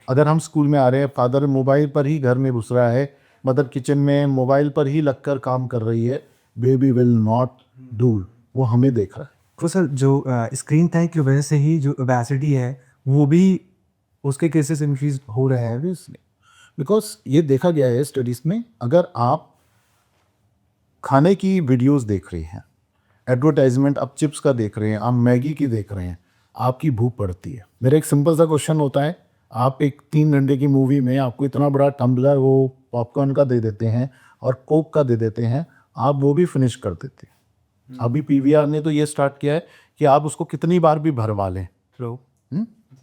अगर हम स्कूल में आ रहे हैं, फादर मोबाइल पर ही घर में घुस रहा है, मदर किचन में मोबाइल पर ही लगकर काम कर रही है, बेबी विल नॉट डू, वो हमें देख रहा है। तो सर जो स्क्रीन टाइम की वजह से ही जो ओबेसिटी है वो भी उसके केसेस इंक्रीज हो रहे हैं। बिकॉज ये देखा गया है स्टडीज़ में, अगर आप खाने की वीडियोस देख रहे हैं, एडवर्टाइजमेंट आप चिप्स का देख रहे हैं, आप मैगी की देख रहे हैं, आपकी भूख बढ़ती है। मेरा एक सिंपल सा क्वेश्चन होता है, आप एक 3 घंटे की मूवी में आपको इतना बड़ा टम्बलर वो पॉपकॉर्न का दे देते हैं और कोक का दे देते हैं, आप वो भी फिनिश कर देते हैं। अभी PVR ने तो ये स्टार्ट किया है कि आप उसको कितनी बार भी भरवा लें,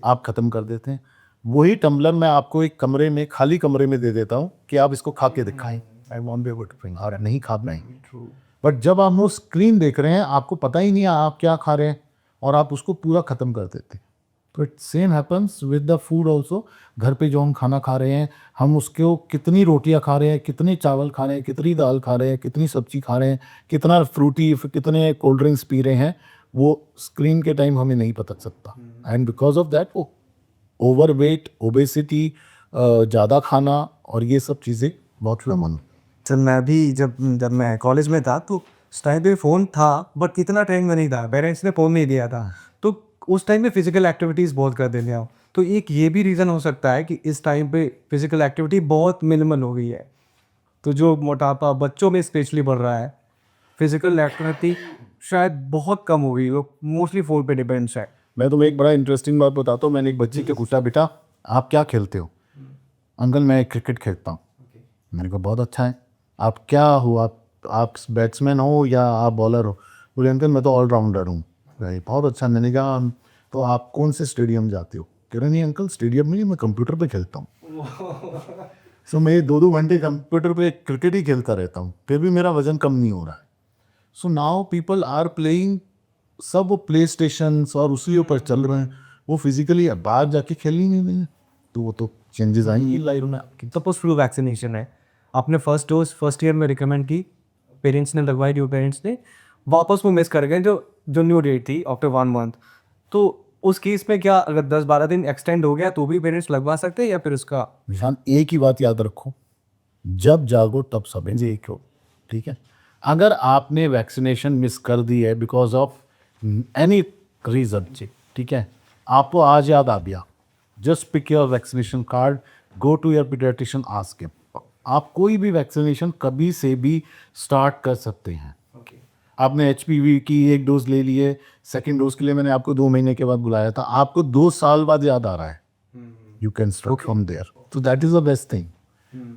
आप ख़त्म कर देते हैं। वही टम्बलर मैं आपको एक कमरे में, खाली कमरे में दे देता हूँ कि आप इसको खा के दिखाएं, I want be able to drink, और नहीं खा पाएंगे। बट जब आप वो स्क्रीन देख रहे हैं, आपको पता ही नहीं है आप क्या खा रहे हैं, और आप उसको पूरा ख़त्म कर देते हैं। तो it same happens with the food also. घर पे जो हम खाना खा रहे हैं, हम उसको कितनी रोटियां खा रहे हैं, कितने चावल खा रहे हैं, कितनी दाल खा रहे हैं, कितनी सब्जी खा रहे हैं, कितना फ्रूटी, कितने कोल्ड ड्रिंक्स पी रहे हैं, वो स्क्रीन के टाइम हमें नहीं पता चलता। एंड बिकॉज ऑफ दैट वो ओवरवेट, ओबेसिटी, ज़्यादा खाना और ये सब चीज़ें बहुत कॉमन। सर मैं भी जब मैं कॉलेज में था तो उस टाइम पे फ़ोन था, बट कितना टाइम में नहीं था, पेरेंट्स ने फ़ोन नहीं दिया था, तो उस टाइम में फिजिकल एक्टिविटीज़ बहुत कर देते हैं। तो एक ये भी रीज़न हो सकता है कि इस टाइम पे फिजिकल एक्टिविटी बहुत मिनिमल हो गई है, तो जो मोटापा बच्चों में स्पेशली बढ़ रहा है, फिजिकल एक्टिविटी शायद बहुत कम हो गई, वो मोस्टली फ़ोन पे डिपेंड्स है। मैं तुम्हें एक बड़ा इंटरेस्टिंग बात बताता हूँ। मैंने एक बच्चे के पूछा, बेटा आप क्या खेलते हो? अंकल मैं क्रिकेट खेलता हूँ। मैंने कहा बहुत अच्छा है, आप क्या हो, आप बैट्समैन हो या आप बॉलर हो? बोले अंकल मैं तो ऑलराउंडर हूँ। बहुत अच्छा। मैंने कहा तो आप कौन से स्टेडियम जाते हो? कह रहे नहीं अंकल स्टेडियम में नहीं, मैं कंप्यूटर पे खेलता हूँ। सो मैं 2-2 घंटे कंप्यूटर पे क्रिकेट ही खेलता रहता हूँ, फिर भी मेरा वजन कम नहीं हो रहा है। So now people are playing, सब वो प्ले स्टेशन और उसी ऊपर चल रहे हैं, वो फिजिकली बाहर जाके खेल ही नहीं रहे हैं। तो वो तो चेंजेस आएंगी लाइफ में आपकी। सपोज फ्लू वैक्सीनेशन है, आपने फर्स्ट डोज फर्स्ट ईयर में रिकमेंड की, पेरेंट्स ने लगवाई, जो पेरेंट्स ने वापस वो मिस कर गए जो जो न्यू डेट थी आफ्टर 1 मंथ, तो उस केस में क्या अगर 10-12 दिन एक्सटेंड हो गया तो भी पेरेंट्स लगवा सकते हैं या फिर उसका? निशान एक ही बात याद रखो, जब जागो तब सवेरे हो, ठीक है। अगर आपने वैक्सीनेशन मिस कर दी है बिकॉज ऑफ एनी रीज़न, ठीक है, आपको आज याद आ गया, just pick your vaccination card, go to your paediatrician, ask him. आप कोई भी वैक्सीनेशन कभी से भी स्टार्ट कर सकते हैं। आपने एचपीवी की 1 डोज ले लिए, सेकेंड डोज के लिए मैंने आपको 2 महीने के बाद बुलाया था, आपको 2 साल बाद याद आ रहा है, you can start from there, तो that is the best thing.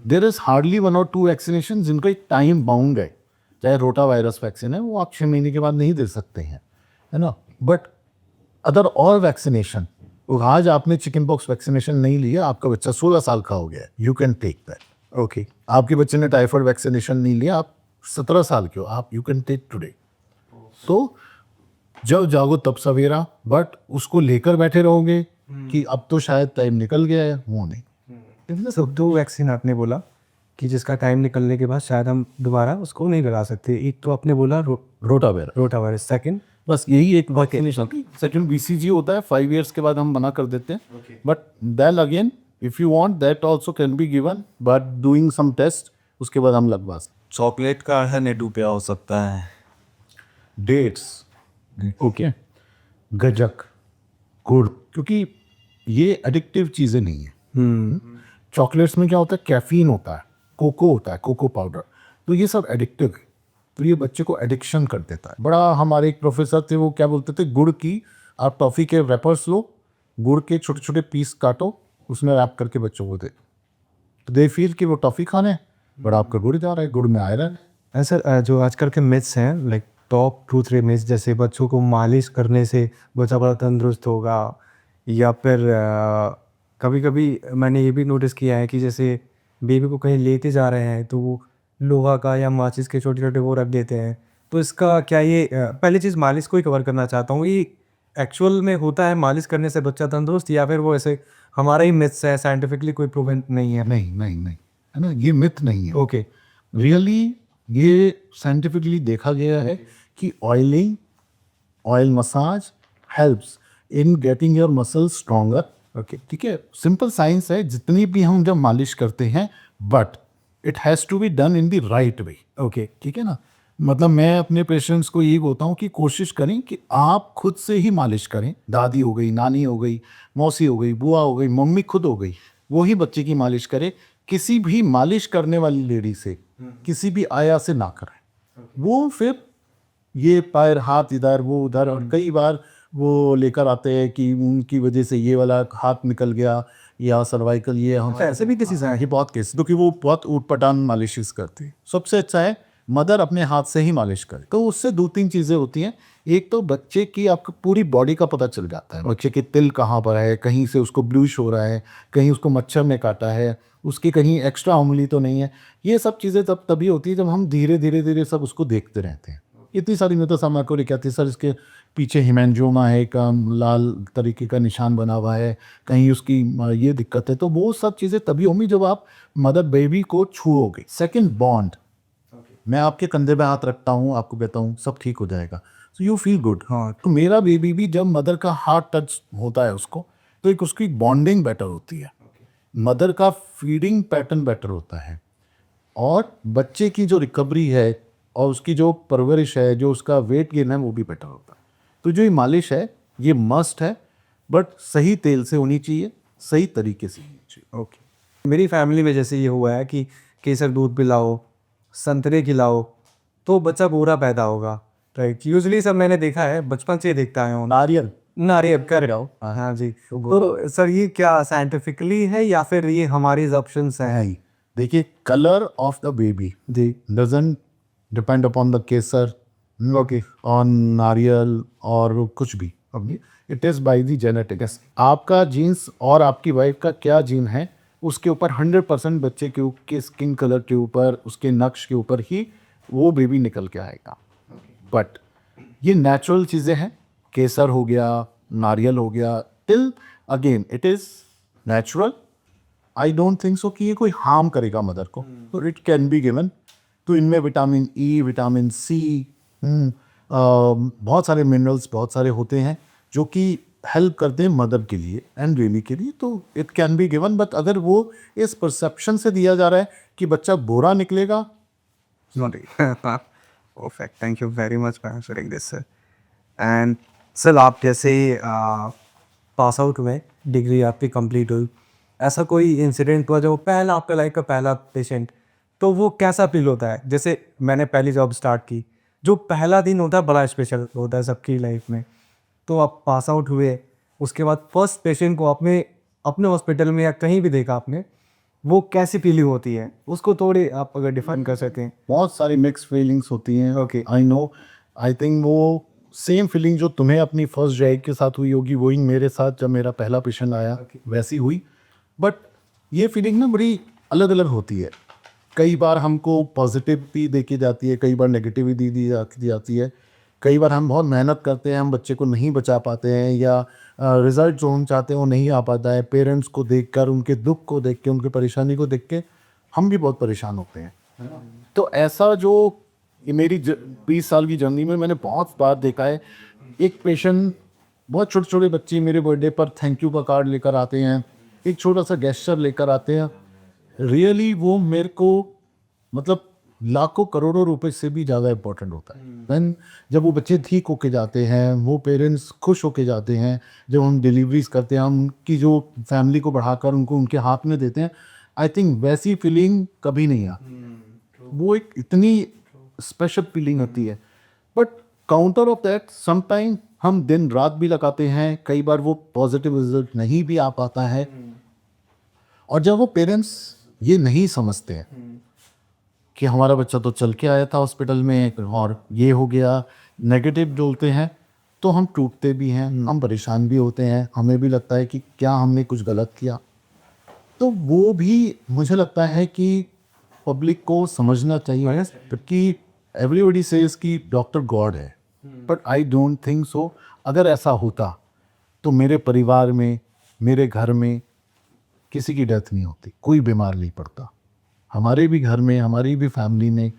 There is hardly 1 और 2 वैक्सीनेशन जिनका एक टाइम बाउंड है, चाहे रोटा वायरस वैक्सीन है वो आप 6 महीने के बाद नहीं दे सकते हैं, है ना, बट अदर और वैक्सीनेशन, आज आपने चिकन पॉक्स वैक्सीनेशन नहीं लिया, आपका बच्चा 16 साल का हो गया, you can take that. Okay, आपके बच्चे ने टाइफाइड वैक्सीनेशन नहीं लिया, आप 17 साल के हो, आप यू कैन टेक टुडे। तो जब जागो तब सवेरा, बट उसको लेकर बैठे रहोगे कि अब तो शायद टाइम निकल गया है, वो नहीं। सब 2 वैक्सीन आपने बोला कि जिसका टाइम निकलने के बाद शायद हम दोबारा उसको नहीं लगा सकते। एक तो आपने बोला रोटा वायरस, सेकंड बस यही एक वैक्सीनेशन। सेकंड बीसीजी होता है, 5 इयर्स के बाद हम मना कर देते हैं, but then again if you want that also can be given, but doing some test, उसके बाद हम लगवा सकते। चॉकलेट का है नेटू क्या हो सकता है? डेट्स, ओके, गजक, गुड़, क्योंकि ये एडिक्टिव चीज़ें नहीं है। चॉकलेट्स में क्या होता है, कैफीन होता है, कोको होता है, कोको पाउडर, तो ये सब एडिक्टिव है, तो ये बच्चे को एडिक्शन कर देता है। बड़ा हमारे एक प्रोफेसर थे, वो क्या बोलते थे, गुड़ की आप टॉफ़ी के रैपर्स लो, गुड़ के छोटे छोटे पीस काटो, उसमें रैप करके बच्चों को दे, तो दे फील कि वो टॉफ़ी खाने हैं, बट आपका गुड़ जा रहा है, गुड़ में आयरन है। सर जो आजकल के मिथ्स हैं, लाइक टॉप 2-3 मिथ्स, जैसे बच्चों को मालिश करने से बच्चा बड़ा तंदुरुस्त होगा, या फिर कभी कभी मैंने ये भी नोटिस किया है कि जैसे बेबी को कहीं लेते जा रहे हैं तो वो लोहा का या माचिस के छोटे छोटे वो रख देते हैं, तो इसका क्या ये पहली चीज़ मालिश को ही कवर करना चाहता हूँ, ये एक्चुअल में होता है मालिश करने से बच्चा तंदुरुस्त, या फिर वो ऐसे हमारा ही मिथ्स है, साइंटिफिकली कोई प्रूवन नहीं है? नहीं नहीं नहीं, है ना, ये मिथ नहीं है। ओके, रियली ये साइंटिफिकली देखा गया है कि oiling, oil massage helps in getting your muscle stronger. Okay, ठीक है, सिंपल साइंस है, जितनी भी हम जब मालिश करते हैं, but it has to be done in the right way. Okay, ठीक है ना, मतलब मैं अपने पेशेंट्स को यही बोलता हूँ कि कोशिश करें कि आप खुद से ही मालिश करें। दादी हो गई, नानी हो गई, मौसी हो गई, बुआ हो गई, मम्मी खुद हो गई, वो ही बच्चे की मालिश करे। किसी भी मालिश करने वाली लेडी से किसी भी आया से ना करें, वो फिर ये पैर हाथ इधर वो उधर, और कई बार वो लेकर आते हैं कि उनकी वजह से ये वाला हाथ निकल गया या सर्वाइकल, ये हम ऐसे भी केसेस हैं? ये बहुत केस, क्योंकि वो बहुत ऊटपटांग मालिशेस करती है। सबसे अच्छा है मदर अपने हाथ से ही मालिश करे, तो उससे 2-3 चीज़ें होती हैं। एक तो बच्चे की आपको पूरी बॉडी का पता चल जाता है, बच्चे के तिल कहाँ पर है, कहीं से उसको ब्लूइश हो रहा है, कहीं उसको मच्छर ने काटा है, उसकी कहीं एक्स्ट्रा उंगली तो नहीं है। ये सब चीज़ें तभी होती है जब हम धीरे धीरे सब उसको देखते रहते हैं। इतनी सारी में तो समय को क्या थी सर, इसके पीछे हिमेंजियोमा है, का लाल तरीके का निशान बना हुआ है, कहीं उसकी ये दिक्कत है, तो वो सब चीज़ें तभी होंगी जब आप मदर बेबी को छूओगे। सेकेंड, बॉन्ड, मैं आपके कंधे पे हाथ रखता हूँ, आपको कहता हूँ सब ठीक हो जाएगा, सो यू फील गुड। हाँ, तो मेरा बेबी भी जब मदर का हाथ टच होता है उसको, तो एक उसकी बॉन्डिंग बेटर होती है, मदर का फीडिंग पैटर्न बेटर होता है, और बच्चे की जो रिकवरी है और उसकी जो परवरिश है, जो उसका वेट गेन है, वो भी बेटर होता है। तो जो ये मालिश है ये मस्ट है, बट सही तेल से होनी चाहिए, सही तरीके से होनी चाहिए। ओके, मेरी फैमिली में जैसे ये हुआ है कि केसर दूध पिलाओ, संतरे खिलाओ, तो बच्चा पूरा पैदा होगा, राइट? यूजुअली सब मैंने देखा है, बचपन से देखता है, नारियल कर रहा हूँ। हाँ जी, तो सर ये क्या साइंटिफिकली है या फिर ये हमारी ऑप्शंस हैं? देखिए, कलर ऑफ द बेबी जी, डजंट डिपेंड अपॉन द केसर, ओके, ऑन नारियल और कुछ भी, it is by the genetics. आपका जीन्स और आपकी वाइफ का क्या जीन है, उसके ऊपर 100% बच्चे के स्किन कलर के ऊपर, उसके नक्श के ऊपर ही वो बेबी निकल के आएगा। बट ये नेचुरल चीज़ें हैं, केसर हो गया, नारियल हो गया, till again it is natural, I don't think so कि ये कोई हार्म करेगा मदर को, तो इट कैन बी गिवन। तो इनमें विटामिन ई, विटामिन सी, बहुत सारे मिनरल्स, बहुत सारे होते हैं जो कि हेल्प करते हैं मदर के लिए एंड बेबी के लिए, तो it can be given. But अगर वो इस परसेप्शन से दिया जा रहा है कि बच्चा बुरा निकलेगा, Not perfect. Thank you very much for answering this, sir. And sir आप जैसे पास आउट हुए, डिग्री आपकी कंप्लीट हुई, ऐसा कोई इंसिडेंट हुआ जो पहला आपका लाइफ का पहला पेशेंट, तो वो कैसा फील होता है? जैसे मैंने पहली जॉब स्टार्ट की, जो पहला दिन होता है बड़ा स्पेशल होता है सबकी लाइफ में। तो आप पास आउट हुए, उसके बाद फर्स्ट पेशेंट को आपने अपने हॉस्पिटल में या कहीं भी देखा आपने, वो कैसी फीलिंग होती है? उसको थोड़े आप अगर डिफाइन कर सकें। बहुत सारी मिक्स फीलिंग्स होती हैं। Okay. I know, I think वो सेम फीलिंग जो तुम्हें अपनी फर्स्ट ड्राइव के साथ हुई होगी, वही मेरे साथ जब मेरा पहला पेशेंट आया वैसी हुई। बट ये फीलिंग ना बड़ी अलग अलग होती है। कई बार हमको पॉजिटिव भी देखी जाती है, कई बार नेगेटिव भी दी जाती है। कई बार हम बहुत मेहनत करते हैं, हम बच्चे को नहीं बचा पाते हैं, या रिजल्ट जो हम चाहते हैं वो नहीं आ पाता है। पेरेंट्स को देखकर, उनके दुख को देख के, उनकी परेशानी को देख के हम भी बहुत परेशान होते हैं। तो ऐसा जो ये मेरी 20 साल की जर्नी में मैंने बहुत बार देखा है। एक पेशेंट, बहुत छोटे छोटे बच्चे मेरे बर्थडे पर थैंक यू का कार्ड लेकर आते हैं, एक छोटा सा गेस्चर लेकर आते हैं। रियली वो मेरे को मतलब लाखों करोड़ों रुपए से भी ज़्यादा इम्पोर्टेंट होता है। देन जब वो बच्चे ठीक होके जाते हैं, वो पेरेंट्स खुश होके जाते हैं, जब हम डिलीवरीज करते हैं, हम उनकी जो फैमिली को बढ़ाकर उनको उनके हाथ में देते हैं, आई थिंक वैसी फीलिंग कभी नहीं आती। वो एक इतनी स्पेशल फीलिंग होती है। But counter of that, sometime हम दिन रात भी लगाते हैं, कई बार वो पॉजिटिव रिजल्ट नहीं भी आ पाता है। और जब वो पेरेंट्स ये नहीं समझते हैं कि हमारा बच्चा तो चल के आया था हॉस्पिटल में और ये हो गया, नेगेटिव बोलते हैं, तो हम टूटते भी हैं, हम परेशान भी होते हैं, हमें भी लगता है कि क्या हमने कुछ गलत किया। तो वो भी मुझे लगता है कि पब्लिक को समझना चाहिए कि एवरीबॉडी सेज कि डॉक्टर गॉड है, but I don't think so. अगर ऐसा होता तो मेरे परिवार में, मेरे घर में किसी की डेथ नहीं होती, कोई बीमार नहीं पड़ता। हमारे भी घर में, हमारी भी फैमिली में,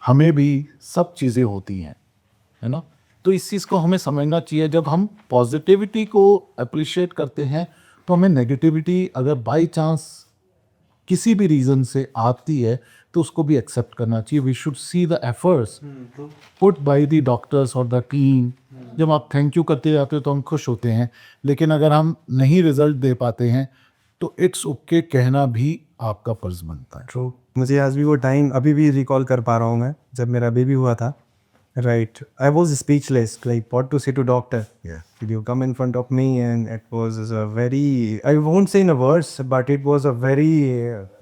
हमें भी सब चीज़ें होती हैं, है ना। तो इस चीज़ को हमें समझना चाहिए। जब हम पॉजिटिविटी को अप्रिशिएट करते हैं तो हमें नेगेटिविटी अगर बाय चांस किसी भी रीज़न से आती है तो उसको भी एक्सेप्ट करना चाहिए। We should see the efforts put by the doctors और द टीम। जब आप थैंक यू करते जाते हो तो हम खुश होते हैं, लेकिन अगर हम नहीं रिजल्ट दे पाते हैं तो इट्स ओके कहना भी आपका फर्ज बनता है। ट्रू। मुझे आज भी वो टाइम अभी भी रिकॉल कर पा रहा हूँ मैं, जब मेरा बेबी हुआ था। Right, I was speechless, like what to say to doctor. You come in front of me and it was a very, I won't say in a words, but it was a very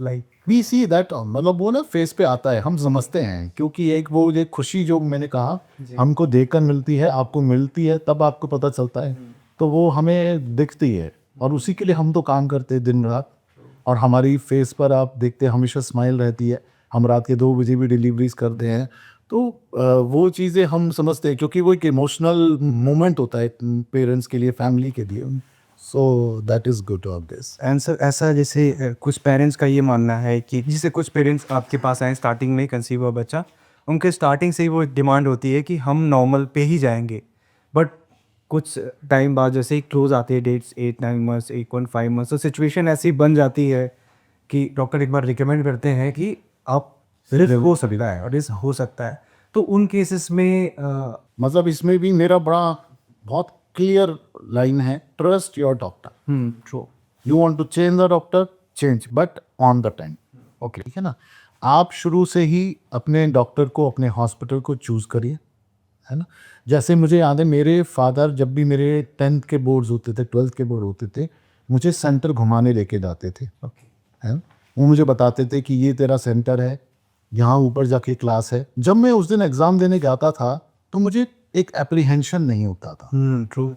like we see that, मतलब वो ना face पे आता है, हम समझते हैं। क्योंकि एक वो ये खुशी जो मैंने कहा हमको देखकर मिलती है, आपको मिलती है, तब आपको पता चलता है, तो वो हमें दिखती है। और उसी के लिए हम तो काम करते हैं दिन रात। और हमारी फेस पर आप देखते हैं हमेशा स्माइल रहती है। हम रात के 2 बजे भी डिलीवरीज करते हैं, तो वो चीज़ें हम समझते हैं, क्योंकि वो एक इमोशनल मोमेंट होता है पेरेंट्स के लिए, फैमिली के लिए। सो that is good of this. And sir ऐसा जैसे कुछ पेरेंट्स का ये मानना है कि जैसे कुछ पेरेंट्स आपके पास आए स्टार्टिंग में कंसीव हुआ बच्चा, उनके स्टार्टिंग से ही वो डिमांड होती है कि हम नॉर्मल पे ही जाएंगे, बट कुछ टाइम बाद जैसे ही क्लोज आते हैं डेट्स 8-9 मंथ्स 8.5 मंथ्स, तो सिचुएशन ऐसी बन जाती है कि डॉक्टर एक बार रिकमेंड करते हैं कि आप सिर्फ हो सकता है और इस हो सकता है। तो उन केसेस में मतलब इसमें भी मेरा बड़ा बहुत क्लियर लाइन है, trust your doctor. True. You want to change the doctor, change, but on the time. Okay, ठीक है ना। आप शुरू से ही अपने डॉक्टर को, अपने हॉस्पिटल को चूज़ करिए, है ना। जैसे मुझे याद है, मेरे फादर जब भी मेरे 10th के बोर्ड्स होते थे, 12th के बोर्ड होते थे, मुझे सेंटर घुमाने लेके जाते थे, है ना। वो मुझे बताते थे कि ये तेरा सेंटर है, यहाँ ऊपर जाके क्लास है। जब मैं उस दिन एग्ज़ाम देने जाता था तो मुझे एक एप्रीहेंशन नहीं होता था। ट्रू।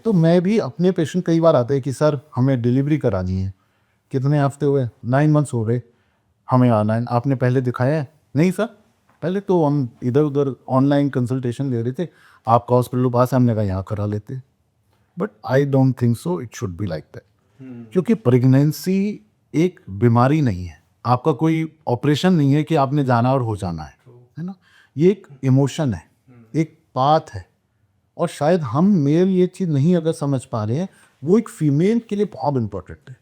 तो मैं भी, अपने पेशेंट कई बार आते हैं कि सर हमें डिलीवरी करानी है, कितने हफ्ते हुए, 9 मंथ्स हो गए, हमें आना है, आपने पहले दिखाया है? नहीं सर, पहले तो हम इधर उधर ऑनलाइन कंसल्टेशन ले रहे थे, आपका हॉस्पिटल पास है, हमने कहा यहाँ करा लेते। But I don't think so it should be like that. क्योंकि प्रेगनेंसी एक बीमारी नहीं है, आपका कोई ऑपरेशन नहीं है कि आपने जाना और हो जाना है ना। ये एक इमोशन है, एक बात है। और शायद हम मेल ये चीज़ नहीं अगर समझ पा रहे हैं, वो एक फीमेल के लिए बहुत इम्पोर्टेंट है।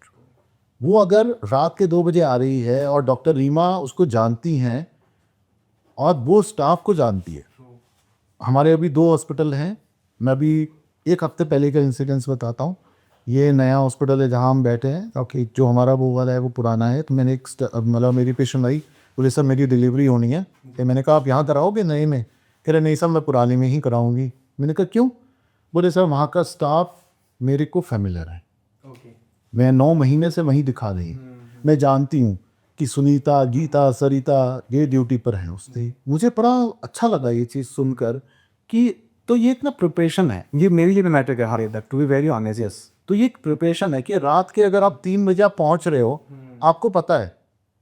वो अगर रात के 2 बजे आ रही है और डॉक्टर रीमा उसको जानती हैं और वो स्टाफ को जानती है। हमारे अभी 2 हॉस्पिटल हैं। मैं अभी 1 हफ्ते पहले का इंसिडेंस बताता हूँ। ये नया हॉस्पिटल है जहाँ हम बैठे हैं, ओके। जो हमारा वो वाला है वो पुराना है। तो मैंने एक मतलब मेरी पेशेंट आई, बोले सर मेरी डिलीवरी होनी है। तो मैंने कहा आप यहाँ कराओगे नए में? कह रहे नहीं सर मैं पुराने में ही कराऊंगी। मैंने कहा क्यों? बोले सर वहाँ का स्टाफ मेरे को फेमिलियर है, मैं 9 महीने से वहीं दिखा रही हूँ, मैं जानती हूँ कि सुनीता, गीता, सरिता ये ड्यूटी पर हैं उससे। मुझे बड़ा अच्छा लगा ये चीज़ सुनकर कि तो ये एक ना प्रिपरेशन है। ये मेरे लिए भी मैटर कर रहा है, to be very honest. Yes, तो ये एक प्रिपरेशन है कि रात के अगर आप 3 बजे आप पहुँच रहे हो, आपको पता है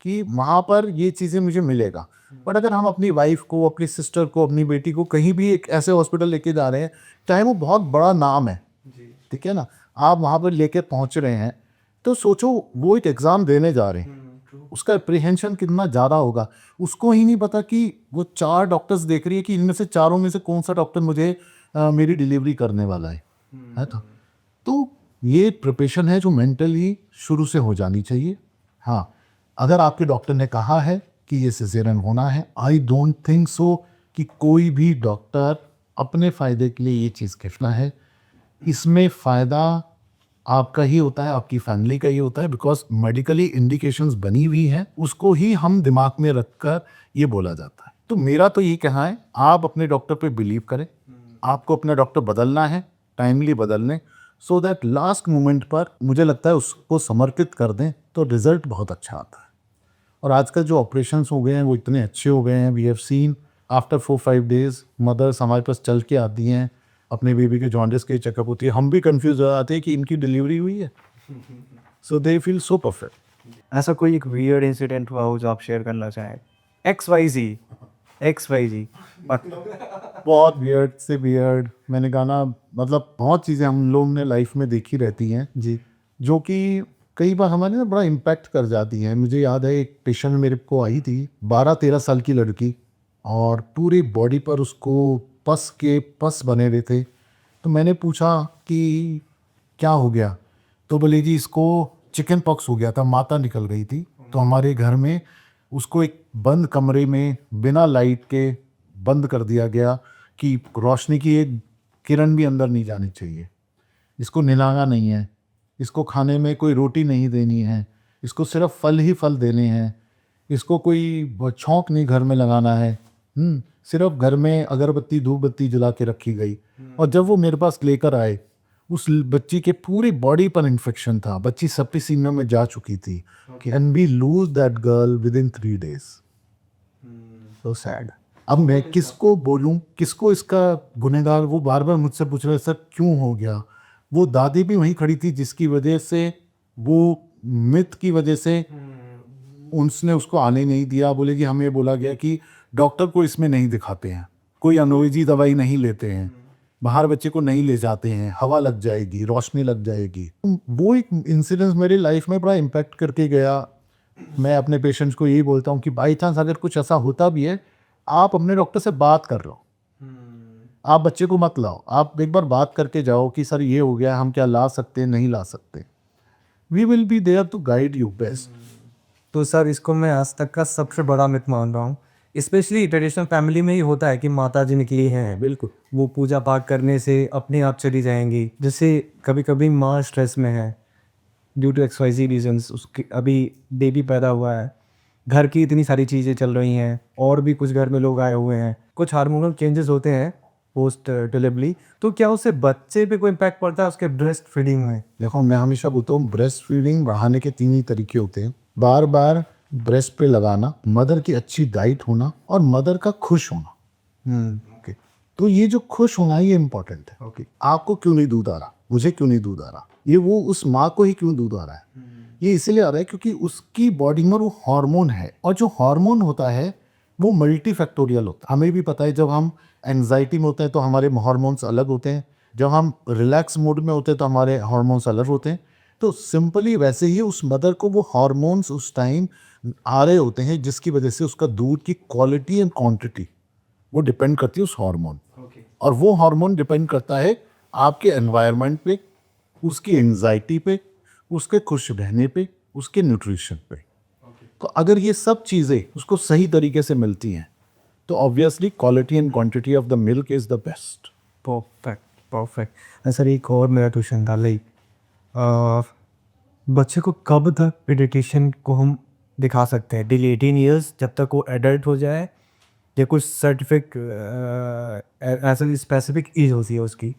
कि वहाँ पर ये चीज़ें मुझे मिलेगा। बट अगर हम अपनी वाइफ को, अपनी सिस्टर को, अपनी बेटी को कहीं भी एक ऐसे हॉस्पिटल लेके जा रहे हैं, चाहे वो बहुत बड़ा नाम है, ठीक है ना, आप वहाँ पर लेके पहुँच रहे हैं, तो सोचो वो एक एग्ज़ाम देने जा रहे हैं, उसका अप्रीहेंशन कितना ज़्यादा होगा। उसको ही नहीं पता कि वो 4 डॉक्टर्स देख रही है कि इनमें से चारों में से कौन सा डॉक्टर मुझे मेरी डिलीवरी करने वाला है तो ये प्रिपरेशन है जो मेंटली शुरू से हो जानी चाहिए। हाँ, अगर आपके डॉक्टर ने कहा है कि ये सिजेरियन होना है, आई डोंट थिंक सो कि कोई भी डॉक्टर अपने फ़ायदे के लिए ये चीज़ कहना है। इसमें फ़ायदा आपका ही होता है, आपकी फैमिली का ही होता है, बिकॉज मेडिकली इंडिकेशंस बनी हुई हैं, उसको ही हम दिमाग में रखकर ये बोला जाता है। तो मेरा तो ये कहना है, आप अपने डॉक्टर पे बिलीव करें। आपको अपना डॉक्टर बदलना है, टाइमली बदलने, सो दैट लास्ट मोमेंट पर मुझे लगता है उसको समर्पित कर दें तो रिजल्ट बहुत अच्छा आता है। और आजकल जो ऑपरेशंस हो गए हैं वो इतने अच्छे हो गए हैं। We have seen after 4-5 days mothers हमारे पास चल के आती हैं, अपने बेबी के जॉन्डिस के चेकअप होती है। हम भी कंफ्यूज हो जाते हैं कि इनकी डिलीवरी हुई है। सो दे फील सो परफेक्ट। ऐसा कोई एक वियर्ड इंसिडेंट हुआ हो जो आप शेयर करना चाहें? XYZ बहुत वियर्ड से वियर्ड, मैंने कहा ना, मतलब बहुत चीज़ें हम लोग ने लाइफ में देखी रहती हैं जी। जो कि कई बार हमारे ना बड़ा इम्पैक्ट कर जाती हैं। मुझे याद है एक पेशेंट मेरे को आई थी, 12-13 साल की लड़की, और पूरी बॉडी पर उसको पस बने हुए थे। तो मैंने पूछा कि क्या हो गया? तो बोले जी इसको चिकन पॉक्स हो गया था, माता निकल गई थी। तो हमारे घर में उसको एक बंद कमरे में बिना लाइट के बंद कर दिया गया कि रोशनी की एक किरण भी अंदर नहीं जानी चाहिए। इसको नहलाना नहीं है, इसको खाने में कोई रोटी नहीं देनी है, इसको सिर्फ फल ही फल देने हैं, इसको कोई छौंक नहीं घर में लगाना है। सिर्फ घर में अगरबत्ती धूप बत्ती जला के रखी गई। और जब वो मेरे पास लेकर आए, उस बच्ची के पूरी बॉडी पर इन्फेक्शन था, बच्ची सेप्टिसिमिया में जा चुकी थी। Can we lose that girl within 3 days? So sad. अब मैं किसको बोलूं, किसको इसका गुनहगार? वो बार बार मुझसे पूछ रहे सर क्यों हो गया? वो दादी भी वहीं खड़ी थी जिसकी वजह से, वो मिथ की वजह से उसने उसको आने नहीं दिया। बोले कि हमें बोला गया कि डॉक्टर को इसमें नहीं दिखाते हैं, कोई अंग्रेजी दवाई नहीं लेते हैं, बाहर बच्चे को नहीं ले जाते हैं, हवा लग जाएगी, रोशनी लग जाएगी। वो एक इंसिडेंस मेरी लाइफ में बड़ा इम्पैक्ट करके गया। मैं अपने पेशेंट्स को यही बोलता हूँ कि बाई चांस अगर कुछ ऐसा होता भी है, आप अपने डॉक्टर से बात कर लो, आप बच्चे को मत लाओ, आप एक बार बात करके जाओ कि सर ये हो गया, हम क्या ला सकते हैं, नहीं ला सकते। We will be there to guide you best. तो सर इसको मैं आज तक का सबसे बड़ा मिथ मान रहा हूँ। स्पेशली ट्रेडिशनल फैमिली में ही होता है कि माता जी निकली हैं, बिल्कुल, वो पूजा पाठ करने से अपने आप चली जाएंगी। जैसे कभी कभी माँ स्ट्रेस में है ड्यू टू XYZ रीजन्स, उसके अभी बेबी पैदा हुआ है, घर की इतनी सारी चीज़ें चल रही हैं, और भी कुछ घर में लोग आए हुए हैं, कुछ हार्मोनल चेंजेस होते हैं पोस्ट डिलीवरी, तो क्या उससे बच्चे पे कोई इम्पैक्ट पड़ता है उसके ब्रेस्ट फीडिंग में? देखो मैं हमेशा बोलता हूँ ब्रेस्ट फीडिंग बढ़ाने के 3 ही तरीके होते हैं। बार बार ब्रेस्ट पे लगाना, मदर की अच्छी डाइट होना, और मदर का खुश होना। ओके, तो ये जो खुश होना ये इंपॉर्टेंट है। ओके, आपको क्यों नहीं दूध आ रहा, मुझे क्यों नहीं दूध आ रहा, ये वो उस माँ को ही क्यों दूध आ रहा है, ये इसीलिए आ रहा है क्योंकि उसकी बॉडी में वो हार्मोन है। और जो हार्मोन होता है वो मल्टी फैक्टोरियल होता है। हमें भी पता है जब हम एंजाइटी में होते हैं तो हमारे हार्मोन्स अलग होते हैं, जब हम रिलैक्स मोड में होते हैं तो हमारे हार्मोन्स अलग होते हैं। तो सिंपली वैसे ही उस मदर को वो हार्मोन्स उस टाइम आ रहे होते हैं, जिसकी वजह से उसका दूध की क्वालिटी एंड क्वांटिटी वो डिपेंड करती है उस हार्मोन, और वो हार्मोन डिपेंड करता है आपके एनवायरनमेंट पे, उसकी एंजाइटी पे, उसके खुश रहने पे, उसके न्यूट्रिशन पे। तो अगर ये सब चीज़ें उसको सही तरीके से मिलती हैं तो obviously quality and quantity of the milk is the best. Perfect. Sir एक और मेरा क्वेश्चन था, लाइक बच्चे को कब तक पीडियाट्रिशियन को हम दिखा सकते हैं? टिल 18 ईयर्स, जब तक वो एडल्ट हो जाए, या कुछ सर्टिफिक ऐसा स्पेसिफिक एज होती है उसकी?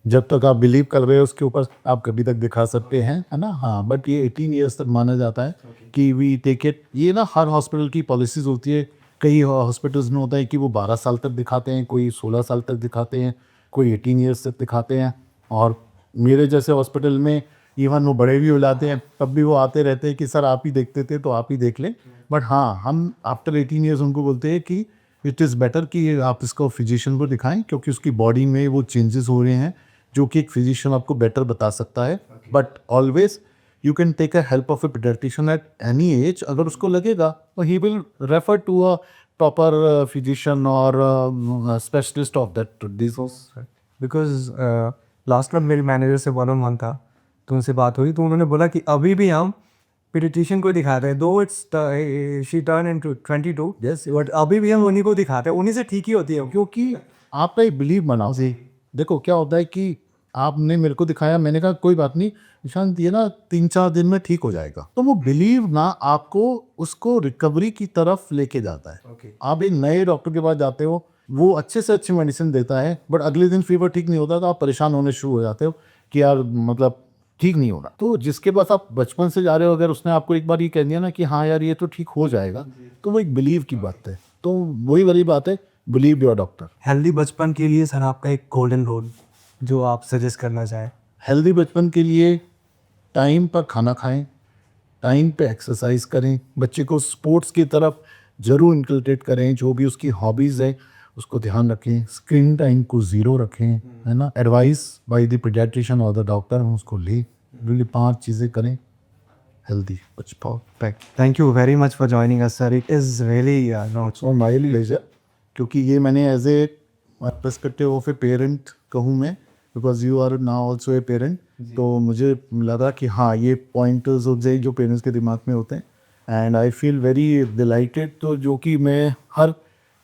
जब तक आप बिलीव कर रहे हो उसके ऊपर आप कभी तक दिखा सकते हैं, है ना। हाँ, बट ये 18 ईयर्स तक माना जाता है कि वी टेक इट। ये ना हर हॉस्पिटल की पॉलिसीज़ होती है। कई हॉस्पिटल्स में होता है कि वो 12 साल तक दिखाते हैं, कोई 16 साल तक दिखाते हैं, कोई 18 ईयर्स तक दिखाते हैं। और मेरे जैसे हॉस्पिटल में इवन वो बड़े भी हो जाते हैं, तब भी वो आते रहते हैं कि सर आप ही देखते थे तो आप ही देख लें। बट हाँ, हम आफ्टर 18 ईयर्स उनको बोलते हैं कि इट इज़ बेटर कि आप इसको फिजिशियन को दिखाएं, क्योंकि उसकी बॉडी में वो चेंजेस हो रहे हैं जो कि एक फिजिशियन आपको बेटर बता सकता है। But always you can take a help of a pediatrician at any age. अगर उसको लगेगा तो ही will refer to a proper physician और specialist of that disease. Because last time मेरे मैनेजर से 1-on-1 था, तो उनसे बात हुई, तो उन्होंने बोला कि अभी भी हम पीडियाट्रिशियन को दिखाते हैं, दो it's she turn into 22, yes, but अभी भी हम उन्हीं को दिखाते हैं, उन्हीं से ठीक ही होती है। क्योंकि आपका एक बिलीव बनाओ। देखो क्या होता है कि आपने मेरे को दिखाया, मैंने कहा कोई बात नहीं निशांत, ये ना 3-4 दिन में ठीक हो जाएगा, तो वो बिलीव ना आपको उसको रिकवरी की तरफ लेके जाता है। आप एक नए डॉक्टर के पास जाते हो, वो अच्छे से अच्छी मेडिसिन देता है, बट अगले दिन फीवर ठीक नहीं होता तो आप परेशान होने शुरू हो जाते हो कि यार मतलब ठीक नहीं हो रहा। तो जिसके पास आप बचपन से जा रहे हो, अगर उसने आपको एक बार ये कह दिया ना कि हाँ यार ये तो ठीक हो जाएगा, तो वो एक बिलीव की बात है। तो वही वाली बात है, बिलीव योर डॉक्टर। हेल्दी बचपन के लिए सर आपका एक गोल्डन रूल जो आप सजेस्ट करना चाहें? हेल्दी बचपन के लिए टाइम पर खाना खाएं, टाइम पे एक्सरसाइज करें, बच्चे को स्पोर्ट्स की तरफ ज़रूर इंकल्ट्रेट करें, जो भी उसकी हॉबीज़ है उसको ध्यान रखें, स्क्रीन टाइम को 0 रखें, है ना। एडवाइस बाय द पीडियाट्रिशियन और द डॉक्टर हम उसको लें। रियली 5 चीज़ें करें हेल्दी बचपन। Perfect. Thank you very much for joining us, sir. It is really so my pleasure, क्योंकि ये मैंने as a perspective of a parent कहूँ मैं, because you are now also a parent, तो मुझे लगा कि हाँ ये पॉइंटर्स होते जो पेरेंट्स के दिमाग में होते हैं, and I feel very dilated. तो जो कि मैं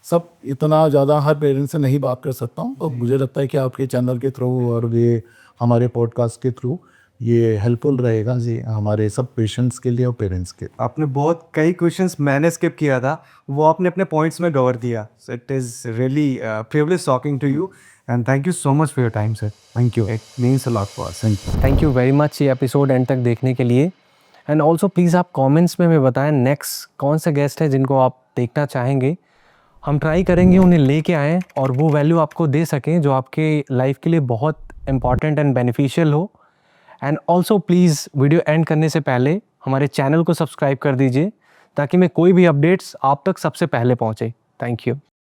सब इतना ज़्यादा हर पेरेंट से नहीं बात कर सकता हूँ, तो मुझे लगता है कि आपके चैनल के थ्रू और ये हमारे पॉडकास्ट के थ्रू ये हेल्पफुल रहेगा जी हमारे सब पेशेंट्स के लिए और पेरेंट्स के। आपने बहुत कई क्वेश्चंस मैंने स्किप किया था, वो आपने अपने पॉइंट्स में कवर दिया। So it is really privilege talking to you, and thank you so much for your time sir. Thank you, it means a lot for us. Thank you very much ये episode end तक देखने के लिए। And also please आप comments में हमें बताएं next कौन सा गेस्ट है जिनको आप देखना चाहेंगे। हम ट्राई करेंगे उन्हें लेके आएँ और वो वैल्यू आपको दे सकें जो आपके लाइफ के लिए बहुत इंपॉर्टेंट एंड बेनिफिशियल हो। And also please video and करने से पहले हमारे चैनल को सब्सक्राइब कर दीजिए ताकि मैं कोई भी अपडेट्स आप तक सबसे पहले पहुँचे। Thank you.